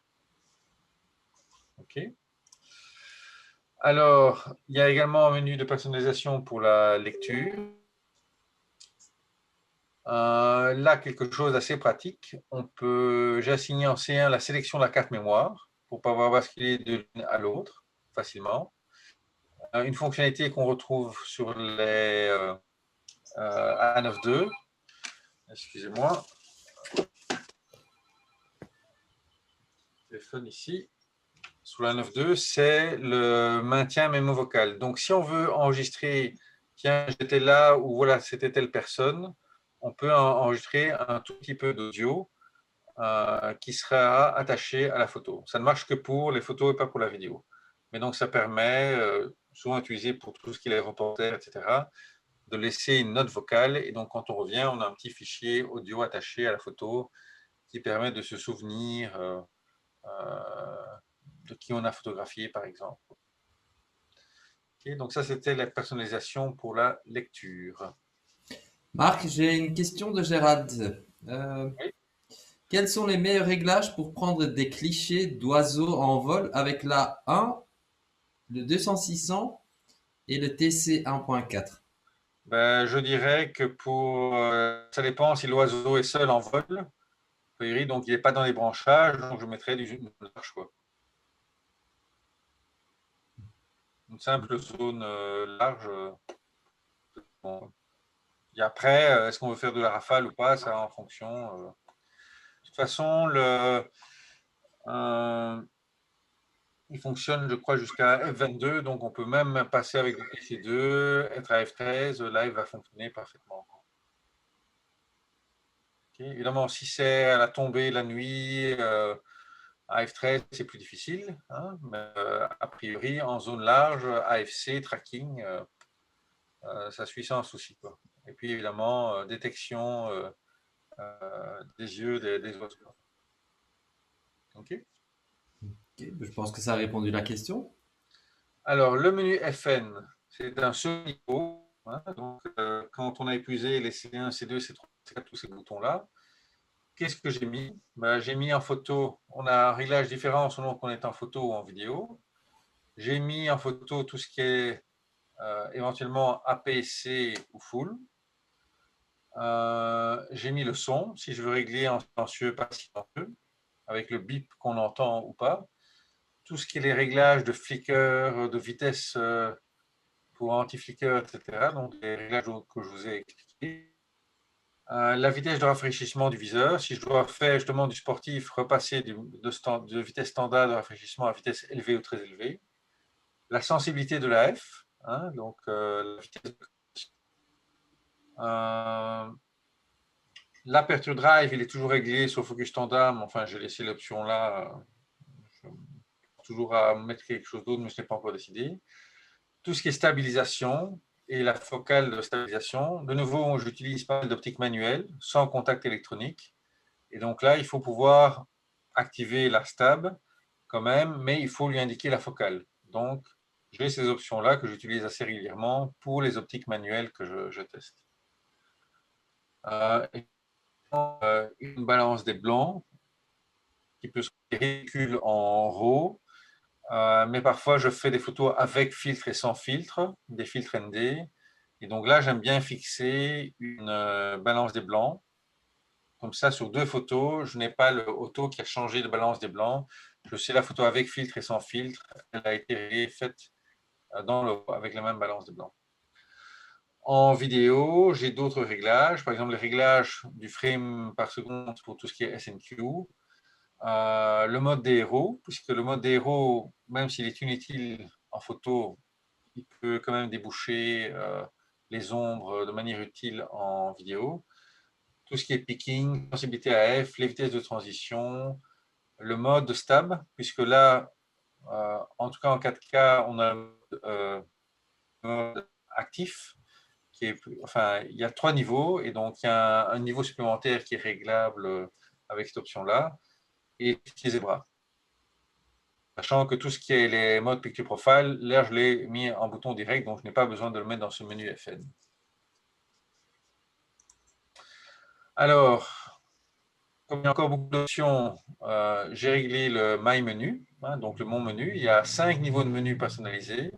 OK. Alors, il y a également un menu de personnalisation pour la lecture. Là, quelque chose d'assez pratique. J'ai assigné en C1 la sélection de la carte mémoire pour pouvoir basculer de l'une à l'autre facilement. Une fonctionnalité qu'on retrouve sur les A92. Excusez-moi. Téléphone ici. Sous la 9.2, c'est le maintien mémo vocal. Donc, si on veut enregistrer, tiens, j'étais là ou voilà, c'était telle personne, on peut enregistrer un tout petit peu d'audio qui sera attaché à la photo. Ça ne marche que pour les photos et pas pour la vidéo. Mais donc, ça permet, souvent utilisé pour tout ce qui est reporter, etc., de laisser une note vocale. Et donc, quand on revient, on a un petit fichier audio attaché à la photo qui permet de se souvenir de qui on a photographié, par exemple. Okay, donc ça, c'était la personnalisation pour la lecture. Marc, j'ai une question de Gérald. Oui. Quels sont les meilleurs réglages pour prendre des clichés d'oiseaux en vol avec la 1, le 200-600 et le TC 1.4? Ben, je dirais que ça dépend si l'oiseau est seul en vol, donc il n'est pas dans les branchages, donc je mettrais du large, quoi. Une simple zone large. Bon. Et après, est-ce qu'on veut faire de la rafale ou pas, ça en fonction. De toute façon, il fonctionne, je crois, jusqu'à F22, donc on peut même passer avec du PC2, être à F13, là, il va fonctionner parfaitement. Okay. Évidemment, si c'est à la tombée la nuit, à F13, c'est plus difficile, hein, mais a priori, en zone large, AFC, tracking, ça suit sans souci, quoi. Et puis, évidemment, détection des yeux des oiseaux. OK. Ok, je pense que ça a répondu à la question. Alors, le menu FN, c'est un seul niveau. Hein, donc, quand on a épuisé les C1, C2, C3, C4, tous ces boutons-là, qu'est-ce que j'ai mis? Ben, j'ai mis en photo, on a un réglage différent selon qu'on est en photo ou en vidéo. J'ai mis en photo tout ce qui est éventuellement APC ou full. J'ai mis le son, si je veux régler en silencieux, pas silencieux, avec le bip qu'on entend ou pas. Tout ce qui est les réglages de flicker, de vitesse pour anti-flicker, etc. Donc les réglages que je vous ai expliqués. La vitesse de rafraîchissement du viseur. Si je dois faire justement du sportif, repasser de vitesse standard de rafraîchissement à vitesse élevée ou très élevée. La sensibilité de la F, hein, donc la vitesse. L'aperture drive, il est toujours réglé sur focus standard, mais enfin, j'ai laissé l'option là. Je toujours à mettre quelque chose d'autre, mais je n'ai pas encore décidé. Tout ce qui est stabilisation et la focale de stabilisation. De nouveau, j'utilise pas d'optique manuelle, sans contact électronique. Et donc là, il faut pouvoir activer la stab quand même, mais il faut lui indiquer la focale. Donc, j'ai ces options-là que j'utilise assez régulièrement pour les optiques manuelles que je teste. Une balance des blancs qui peut se ridicule en RAW, mais parfois je fais des photos avec filtre et sans filtre, des filtres ND. Et donc là, j'aime bien fixer une balance des blancs. Comme ça, sur deux photos, je n'ai pas le auto qui a changé de balance des blancs. Je sais la photo avec filtre et sans filtre. Elle a été faite avec la même balance de blanc. En vidéo, j'ai d'autres réglages, par exemple les réglages du frame par seconde pour tout ce qui est SNQ, le mode des héros, puisque le mode des héros, même s'il est inutile en photo, il peut quand même déboucher les ombres de manière utile en vidéo. Tout ce qui est picking, sensibilité AF, les vitesses de transition, le mode stab, puisque là, en tout cas en 4K, on a le mode actif, enfin, il y a 3 niveaux, et donc il y a un niveau supplémentaire qui est réglable avec cette option-là, et qui est Zebra. Sachant que tout ce qui est les modes Picture Profile, là, je l'ai mis en bouton direct, donc je n'ai pas besoin de le mettre dans ce menu FN. Alors, comme il y a encore beaucoup d'options, j'ai réglé le My Menu, hein, donc le Mon Menu. Il y a 5 niveaux de menu personnalisés.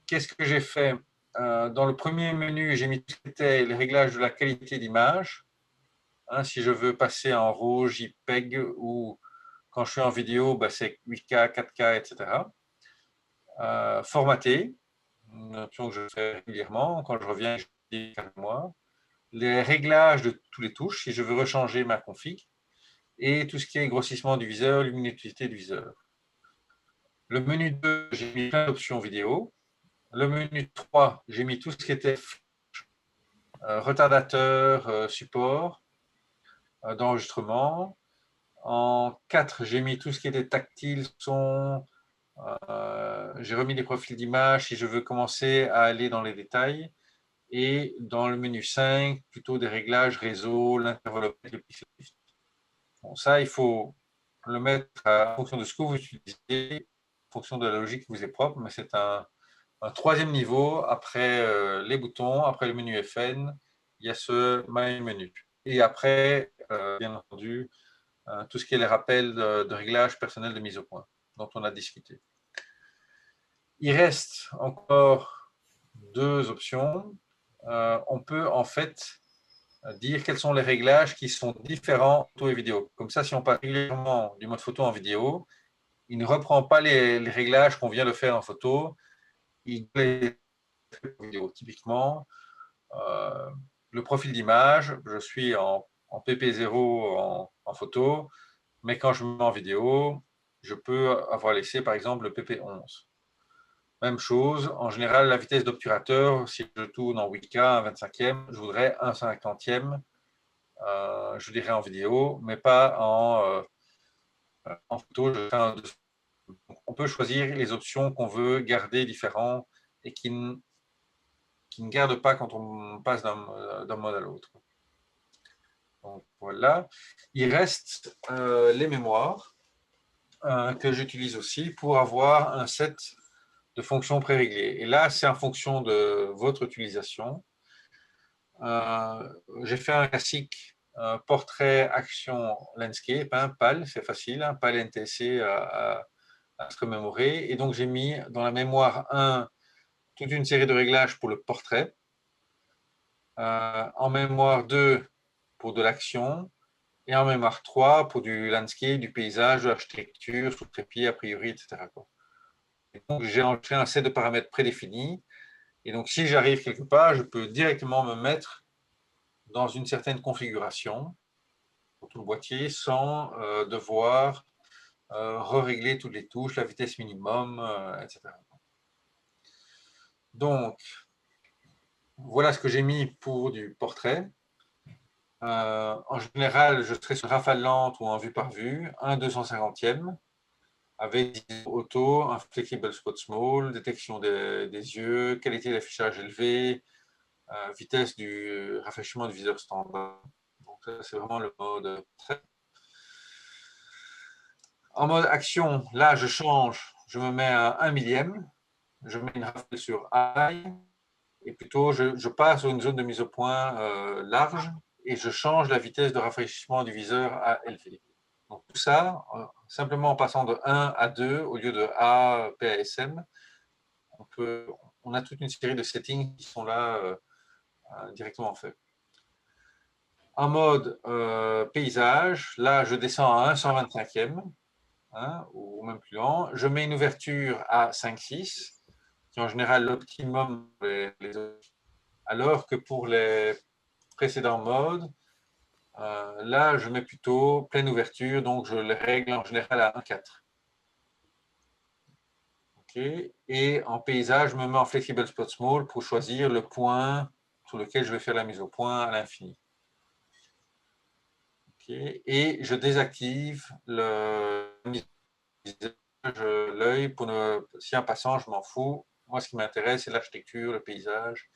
Qu'est-ce que j'ai fait? Dans le premier menu, j'ai mis tout ce qui était les réglages de la qualité d'image. Hein, si je veux passer en RAW, JPEG, ou quand je suis en vidéo, bah, c'est 8K, 4K, etc. Formater, une option que je fais régulièrement. Quand je reviens, je dis moi. Les réglages de tous les touches, si je veux rechanger ma config. Et tout ce qui est grossissement du viseur, luminosité du viseur. Le menu 2, j'ai mis plein d'options vidéo. Le menu 3, j'ai mis tout ce qui était retardateur, support d'enregistrement. En 4, j'ai mis tout ce qui était tactile, son. J'ai remis les profils d'image si je veux commencer à aller dans les détails. Et dans le menu 5, plutôt des réglages réseau, l'intervolomètre, le pixel shift. Bon, ça, il faut le mettre en fonction de ce que vous utilisez, en fonction de la logique qui vous est propre, mais c'est un troisième niveau. Après les boutons, après le menu FN, il y a ce My Menu. Et après, bien entendu, tout ce qui est les rappels de réglages personnels de mise au point, dont on a discuté. Il reste encore 2 options. On peut en fait dire quels sont les réglages qui sont différents photo et vidéo. Comme ça, si on passe régulièrement du mode photo en vidéo, il ne reprend pas les réglages qu'on vient de faire en photo, il les en vidéo. Typiquement, le profil d'image, je suis en PP0 en photo, mais quand je me mets en vidéo, je peux avoir laissé par exemple le PP11. Même chose, en général, la vitesse d'obturateur, si je tourne en 8K, un 25e, je voudrais un 50e, je dirais en vidéo, mais pas en photo. On peut choisir les options qu'on veut garder différents et qui ne gardent pas quand on passe d'un mode à l'autre. Donc voilà. Il reste les mémoires que j'utilise aussi pour avoir un set de fonctions préréglées. Et là, c'est en fonction de votre utilisation. J'ai fait un classique portrait, action, landscape, hein, PAL, c'est facile, hein, PAL NTSC à se remémorer. Et donc, j'ai mis dans la mémoire 1 toute une série de réglages pour le portrait. En mémoire 2 pour de l'action. Et en mémoire 3 pour du landscape, du paysage, de l'architecture, sous trépied, a priori, etc. Et donc, j'ai enregistré un set de paramètres prédéfinis. Et donc, si j'arrive quelque part, je peux directement me mettre dans une certaine configuration pour tout le boîtier sans devoir régler toutes les touches, la vitesse minimum, etc. Donc, voilà ce que j'ai mis pour du portrait. En général, je serai sur rafale lente ou en vue par vue, un 250e, avec auto, un flexible spot small, détection des yeux, qualité d'affichage élevée, vitesse du rafraîchissement du viseur standard. Donc ça, c'est vraiment le mode portrait. En mode action, là, je change, je me mets à 1 millième, je mets une rafale sur high, et plutôt je passe sur une zone de mise au point large, et je change la vitesse de rafraîchissement du viseur à élevé. Donc tout ça, simplement en passant de 1 à 2 au lieu de A, P à SM, on a toute une série de settings qui sont là directement faits. En mode paysage, là je descends à 1 125e, hein, ou même plus lent. Je mets une ouverture à 5-6, qui est en général l'optimum alors que pour les précédents modes, là, je mets plutôt pleine ouverture, donc je les règle en général à 1,4. Okay. Et en paysage, je me mets en Flexible Spot Small pour choisir le point sur lequel je vais faire la mise au point à l'infini. Okay. Et je désactive l'œil pour si un passant, je m'en fous. Moi, ce qui m'intéresse, c'est l'architecture, le paysage.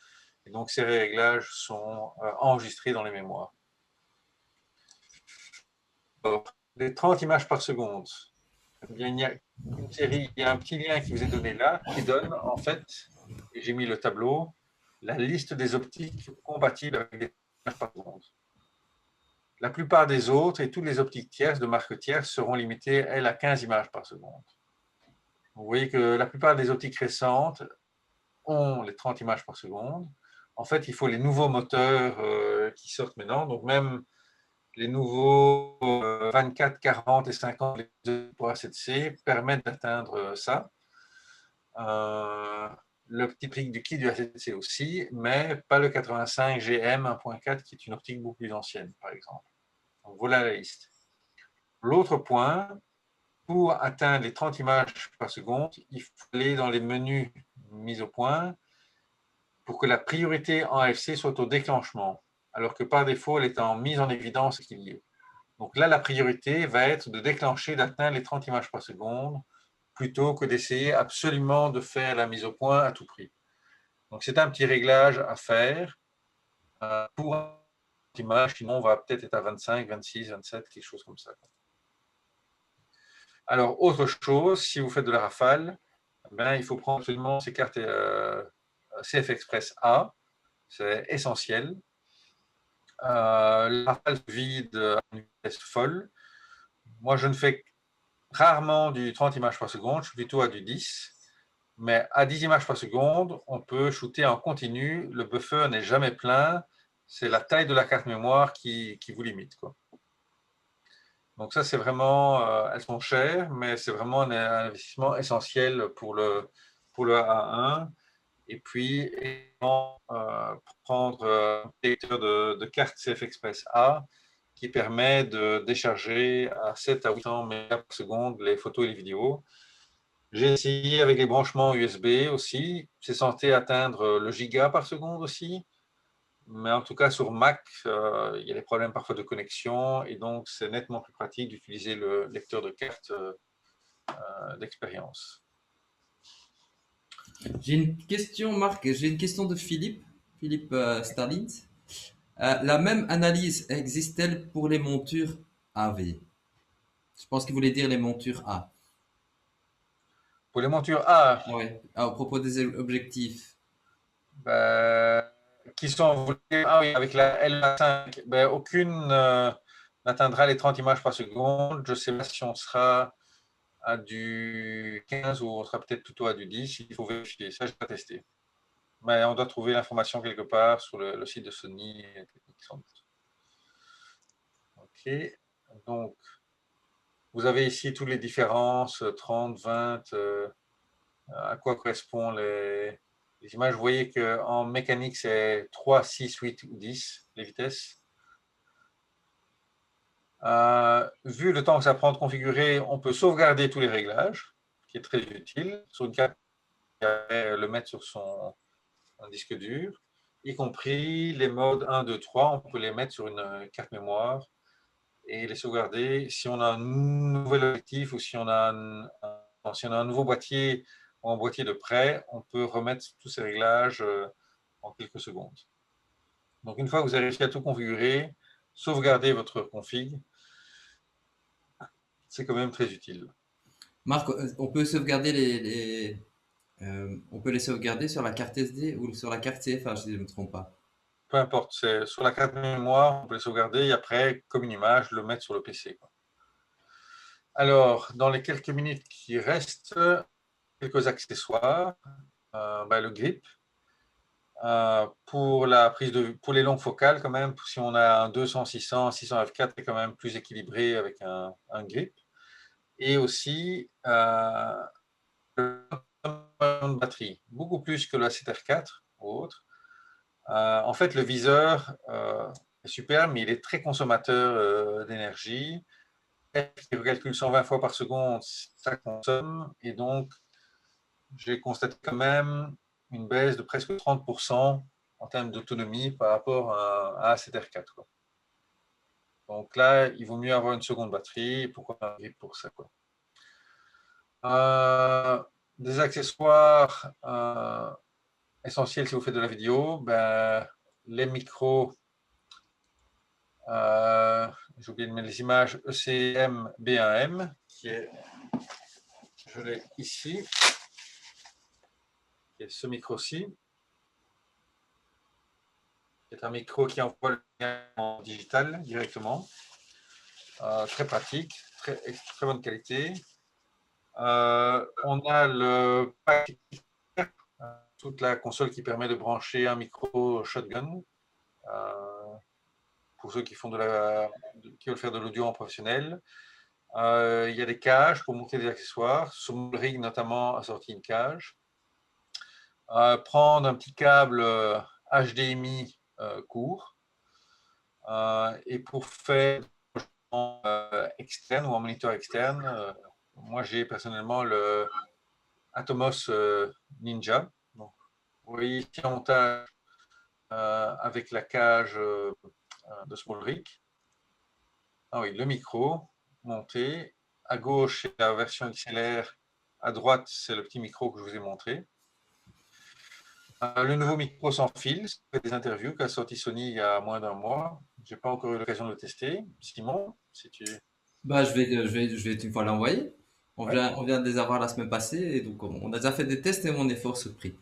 Et donc, ces réglages sont enregistrés dans les mémoires. Alors, les 30 images par seconde. Eh bien, il y a une série, il y a un petit lien qui vous est donné là, qui donne, en fait, et j'ai mis le tableau, la liste des optiques compatibles avec des images par seconde. La plupart des autres et toutes les optiques tierces de marque tierce seront limitées, elles, à 15 images par seconde. Vous voyez que la plupart des optiques récentes ont les 30 images par seconde. En fait, il faut les nouveaux moteurs qui sortent maintenant. Donc, même les nouveaux 24, 40 et 50 pour A7C permettent d'atteindre ça. L'optique du kit du A7C aussi, mais pas le 85 GM 1.4 qui est une optique beaucoup plus ancienne, par exemple. Donc, voilà la liste. L'autre point, pour atteindre les 30 images par seconde, il faut aller dans les menus mis au point pour que la priorité en AFC soit au déclenchement, alors que par défaut, elle est en mise en évidence qu'il y est. Donc là, la priorité va être de déclencher, d'atteindre les 30 images par seconde, plutôt que d'essayer absolument de faire la mise au point à tout prix. Donc c'est un petit réglage à faire pour une image, sinon on va peut-être être à 25, 26, 27, quelque chose comme ça. Alors, autre chose, si vous faites de la rafale, ben, il faut prendre absolument ces cartes CF Express A, c'est essentiel. La rafale vide à une vitesse folle. Moi, je ne fais rarement du 30 images par seconde, je suis plutôt à du 10. Mais à 10 images par seconde, on peut shooter en continu. Le buffer n'est jamais plein. C'est la taille de la carte mémoire qui vous limite, quoi. Donc ça, c'est vraiment, elles sont chères, mais c'est vraiment un investissement essentiel pour le A1. Et puis, prendre un lecteur de carte CF Express A qui permet de décharger à 7 à 800 mégas par seconde les photos et les vidéos. J'ai essayé avec les branchements USB aussi. C'est censé atteindre le giga par seconde aussi. Mais en tout cas, sur Mac, il y a des problèmes parfois de connexion. Et donc, c'est nettement plus pratique d'utiliser le lecteur de carte d'expérience. J'ai une question, Marc. J'ai une question de Philippe Stalins. La même analyse existe-t-elle pour les montures AV? Je pense qu'il voulait dire les montures A. Pour les montures A, Ouais. À propos des objectifs. qui sont ah oui, avec la L5, aucune n'atteindra les 30 images par seconde. Je ne sais pas si on sera à du 15 ou on sera peut-être plutôt à du 10. Il faut vérifier. Ça, je n'ai pas testé. Mais on doit trouver l'information quelque part sur le site de Sony. Ok. Donc, vous avez ici toutes les différences, 30, 20, à quoi correspondent les images. Vous voyez qu'en mécanique, c'est 3, 6, 8 ou 10, les vitesses. Vu le temps que ça prend de configurer, on peut sauvegarder tous les réglages, ce qui est très utile. Sur une carte, le mettre sur son disque dur, y compris les modes 1, 2, 3, on peut les mettre sur une carte mémoire et les sauvegarder. Si on a un nouvel objectif ou si on a un nouveau boîtier ou un boîtier de prêt, on peut remettre tous ces réglages en quelques secondes. Donc une fois que vous avez réussi à tout configurer, sauvegardez votre config. C'est quand même très utile. Marc, on peut sauvegarder on peut les sauvegarder sur la carte SD ou sur la carte CFH, si je ne me trompe pas. Peu importe, c'est sur la carte mémoire, on peut les sauvegarder et après, comme une image, le mettre sur le PC. Alors, dans les quelques minutes qui restent, quelques accessoires. Le grip. Pour la prise pour les longues focales, quand même, si on a un 200, 600, 600 f4, c'est quand même plus équilibré avec un grip. Et aussi, de batterie, beaucoup plus que le A7R4 ou autre. En fait, le viseur est super, mais il est très consommateur d'énergie. Il calcule 120 fois par seconde, ça consomme. Et donc, j'ai constaté quand même une baisse de presque 30% en termes d'autonomie par rapport à A7R4. Quoi. Donc là, il vaut mieux avoir une seconde batterie. Pourquoi pas un grip pour ça, quoi. Des accessoires essentiels si vous faites de la vidéo, ben, les micros, j'ai oublié de mettre les images, ECM B1M, qui est, je l'ai ici, qui est ce micro-ci, qui est un micro qui envoie le lien en digital directement, très pratique, très bonne qualité. On a le pack, toute la console qui permet de brancher un micro shotgun. Pour ceux qui qui veulent faire de l'audio en professionnel. Il y a des cages pour monter des accessoires. Soulrig notamment a sorti une cage. Prendre un petit câble HDMI court. Et pour faire externe ou en moniteur externe, moi j'ai personnellement le Atomos Ninja. Donc, vous voyez ici un montage avec la cage de Smallrig. Ah oui, le micro monté. À gauche, c'est la version XLR. À droite, c'est le petit micro que je vous ai montré. Le nouveau micro sans fil, c'est des interviews qu'a sorti Sony il y a moins d'un mois. Je n'ai pas encore eu l'occasion de le tester. Simon, si tu... Bah, je vais une fois l'envoyer. Ouais, On vient de les avoir la semaine passée et donc on a déjà fait des tests et on est fort surpris.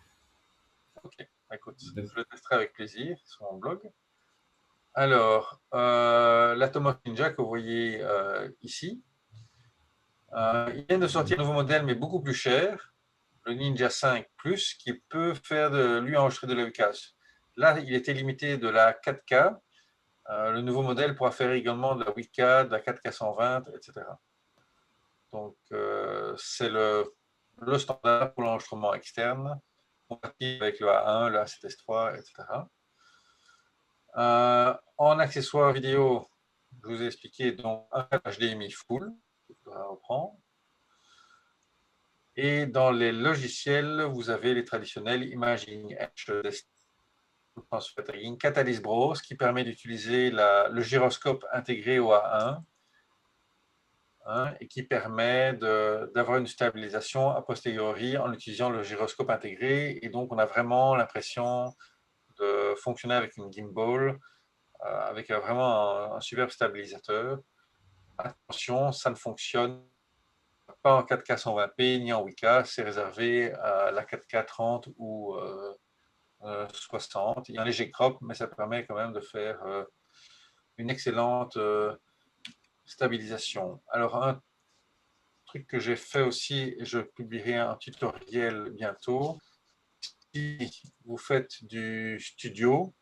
ok. Écoute, Donc, je le testerai avec plaisir sur mon blog. Alors, l'Atomos Ninja que vous voyez ici, il vient de sortir un nouveau modèle, mais beaucoup plus cher. Le Ninja 5 Plus qui peut faire lui enregistrer de la UCAS. Là, il était limité de la 4K. Le nouveau modèle pourra faire également de la 8K, de la 4K 120, etc. Donc, c'est le standard pour l'enregistrement externe, compatible avec le A1, le A7S3, etc. En accessoires vidéo, je vous ai expliqué donc un HDMI full, que je voudrais reprendre. Et dans les logiciels, vous avez les traditionnels Imaging Edge, Catalyst Bros, qui permet d'utiliser le gyroscope intégré au A1 et qui permet d'avoir une stabilisation a posteriori en utilisant le gyroscope intégré. Et donc, on a vraiment l'impression de fonctionner avec une gimbal, avec vraiment un superbe stabilisateur. Attention, ça ne fonctionne pas en 4K 120p ni en 8K, c'est réservé à la 4K 30 ou 60. Il y a un léger crop, mais ça permet quand même de faire une excellente stabilisation. Alors, un truc que j'ai fait aussi, et je publierai un tutoriel bientôt, si vous faites du studio,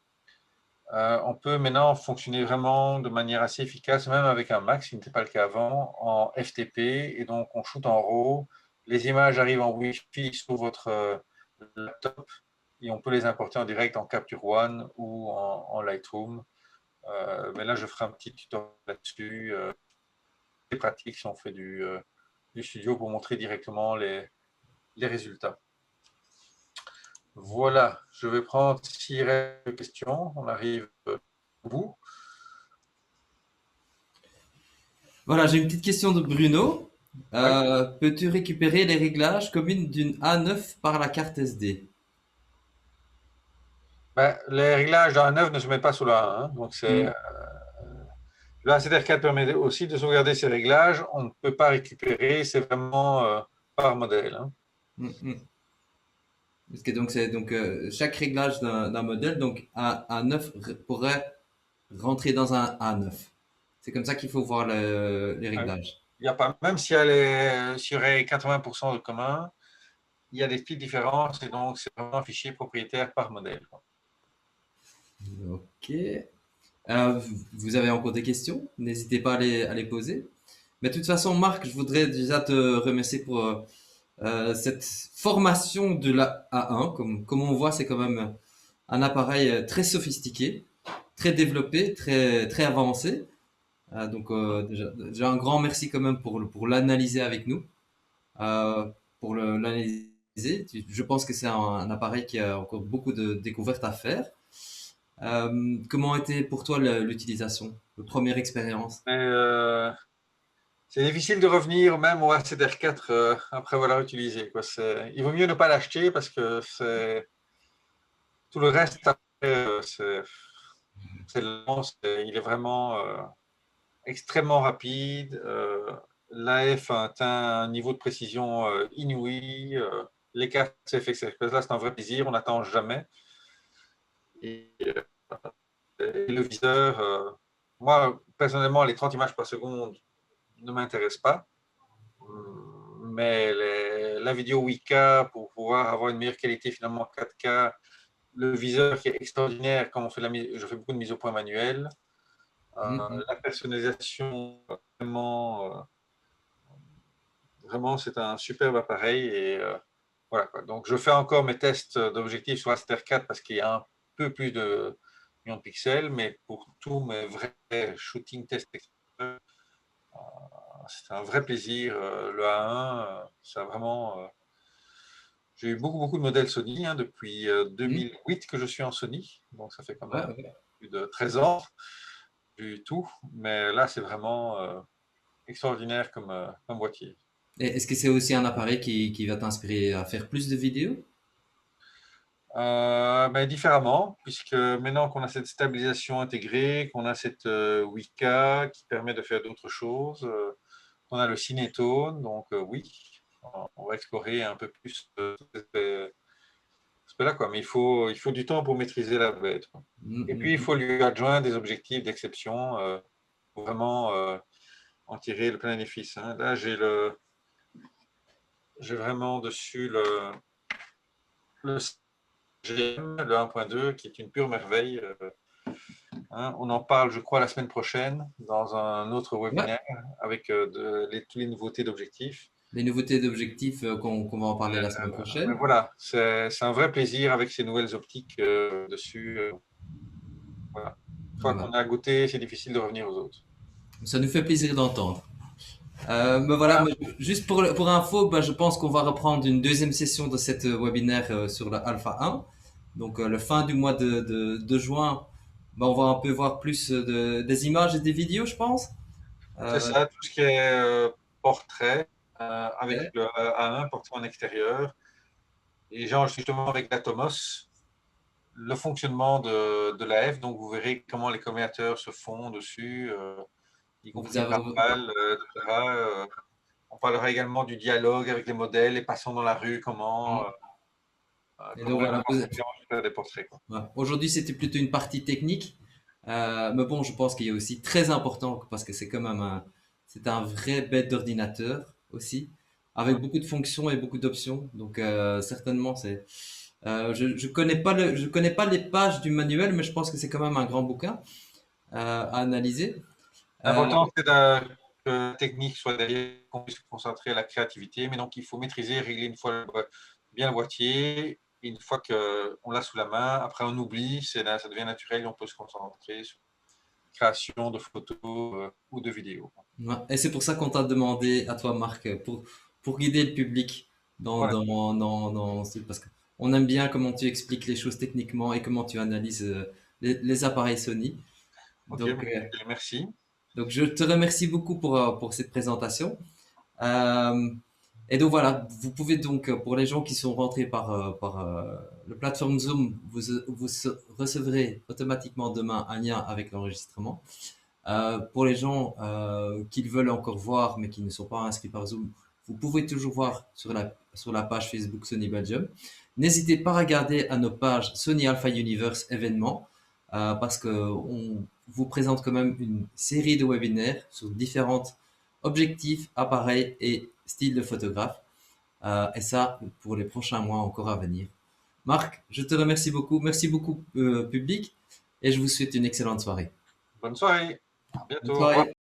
on peut maintenant fonctionner vraiment de manière assez efficace, même avec un Mac, ce qui n'était pas le cas avant, en FTP, et donc on shoot en RAW, les images arrivent en Wi-Fi sur votre laptop, et on peut les importer en direct en Capture One ou en Lightroom. Mais là, je ferai un petit tutoriel là-dessus. C'est pratique si on fait du studio pour montrer directement les résultats. Voilà, je vais prendre s'il reste des questions. On arrive au bout. voilà, j'ai une petite question de Bruno. Oui. Peux-tu récupérer les réglages communes d'une A9 par la carte SD? Ben, les réglages dans A9 ne se mettent pas sous la A1. Donc Hmm, le A7R4 permet aussi de sauvegarder ces réglages. On ne peut pas récupérer, c'est vraiment par modèle. Hein. hmm. Parce que donc c'est donc chaque réglage d'un modèle, donc un A9 pourrait rentrer dans un A9. C'est comme ça qu'il faut voir les Ouais. réglages. Il y a pas, même s'il y aurait 80% de commun, il y a des petites différences et donc c'est vraiment un fichier propriétaire par modèle. Ok. Vous avez encore des questions? N'hésitez pas à les poser. Mais de toute façon, Marc, je voudrais déjà te remercier cette formation de la A1. Comme on voit, c'est quand même un appareil très sophistiqué, très développé, très avancé. Donc déjà un grand merci quand même pour l'analyser avec nous, pour l'analyser. Je pense que c'est un appareil qui a encore beaucoup de découvertes à faire. Comment était pour toi l'utilisation, la première expérience? Mais, c'est difficile de revenir même au ACDR4 après avoir utilisé, quoi. Il vaut mieux ne pas l'acheter parce que tout le reste après, c'est lent, il est vraiment extrêmement rapide. L'AF a atteint un niveau de précision inouï. Les cartes CFX Express, là, c'est un vrai plaisir, on n'attend jamais. Et, et le viseur, moi, personnellement, les 30 images par seconde ne m'intéressent pas. Mais la vidéo 8K, pour pouvoir avoir une meilleure qualité finalement 4K, le viseur qui est extraordinaire quand je fais beaucoup de mise au point manuelle. Mhm. La personnalisation, vraiment, vraiment c'est un superbe appareil. Et voilà, quoi. Donc, je fais encore mes tests d'objectifs sur Aster 4 parce qu'il y a un peu plus de millions de pixels, mais pour tous mes vrais shooting tests, c'est un vrai plaisir. Le A1, ça a vraiment. J'ai eu beaucoup, beaucoup de modèles Sony depuis Mhm. 2008 que je suis en Sony, donc ça fait quand Ouais, même ouais. plus de 13 ans du tout. Mais là, c'est vraiment extraordinaire comme boîtier. Et est-ce que c'est aussi un appareil qui va t'inspirer à faire plus de vidéos? Mais différemment, puisque maintenant qu'on a cette stabilisation intégrée, qu'on a cette 8K qui permet de faire d'autres choses, qu'on a le Cinétone, donc oui, on va explorer un peu plus là, quoi. Mais il faut du temps pour maîtriser la bête, quoi. Et puis, il Mhm. faut lui adjoindre des objectifs d'exception pour vraiment en tirer le plein bénéfice, hein. Là, j'ai vraiment dessus le GM, le 1.2, qui est une pure merveille. Hein. On en parle, je crois, la semaine prochaine dans un autre Ouais, webinaire avec toutes les nouveautés d'objectifs. les nouveautés d'objectifs qu'on va en parler la semaine Mais prochaine. voilà, c'est un vrai plaisir avec ces nouvelles optiques dessus. Voilà. Une Ah fois bah, qu'on a goûté, c'est difficile de revenir aux autres. ça nous fait plaisir d'entendre. Mais voilà, juste pour info, bah, je pense qu'on va reprendre une deuxième session de cette webinaire sur le Alpha 1. Donc, le fin du mois de juin, bah, on va un peu voir plus des images et des vidéos, je pense. C'est Euh, ça, tout ce qui est portrait avec ouais. le A1, portrait en extérieur. Et genre justement avec l'Atomos, le fonctionnement de la F. Donc vous verrez comment les converteurs se font dessus, y Vous compris le avez, verbal, etc. On parlera également du dialogue avec les modèles, les passants dans la rue, et donc comment voilà, faire des portraits, quoi. ouais. Aujourd'hui, c'était plutôt une partie technique. Mais bon, je pense qu'il y a aussi très important parce que c'est quand même c'est un vrai bête d'ordinateur aussi, avec beaucoup de fonctions et beaucoup d'options. Donc, certainement, je connais pas les pages du manuel, mais je pense que c'est quand même un grand bouquin à analyser. Euh, L'important, c'est que la technique soit derrière, qu'on puisse se concentrer à la créativité, mais donc il faut maîtriser, régler une fois bien le boîtier. Une fois qu'on l'a sous la main, après on oublie, là, ça devient naturel et on peut se concentrer sur la création de photos ou de vidéos. ouais. Et c'est pour ça qu'on t'a demandé à toi, Marc, pour guider le public Voilà. parce qu'on aime bien comment tu expliques les choses techniquement et comment tu analyses les appareils Sony. Ok, Donc, merci. donc je te remercie beaucoup pour cette présentation. Euh, et donc voilà, vous pouvez donc, pour les gens qui sont rentrés par le plateforme Zoom, recevrez automatiquement demain un lien avec l'enregistrement. Pour les gens qui le veulent encore voir mais qui ne sont pas inscrits par Zoom, vous pouvez toujours voir sur la page Facebook Sony Belgium. N'hésitez pas à regarder à nos pages Sony Alpha Universe événements parce qu'on vous présente quand même une série de webinaires sur différents objectifs, appareils et styles de photographe. Et ça pour les prochains mois encore à venir. Marc, je te remercie beaucoup. Merci beaucoup public et je vous souhaite une excellente soirée. Bonne soirée. À Bonne bientôt. Au revoir. soirée.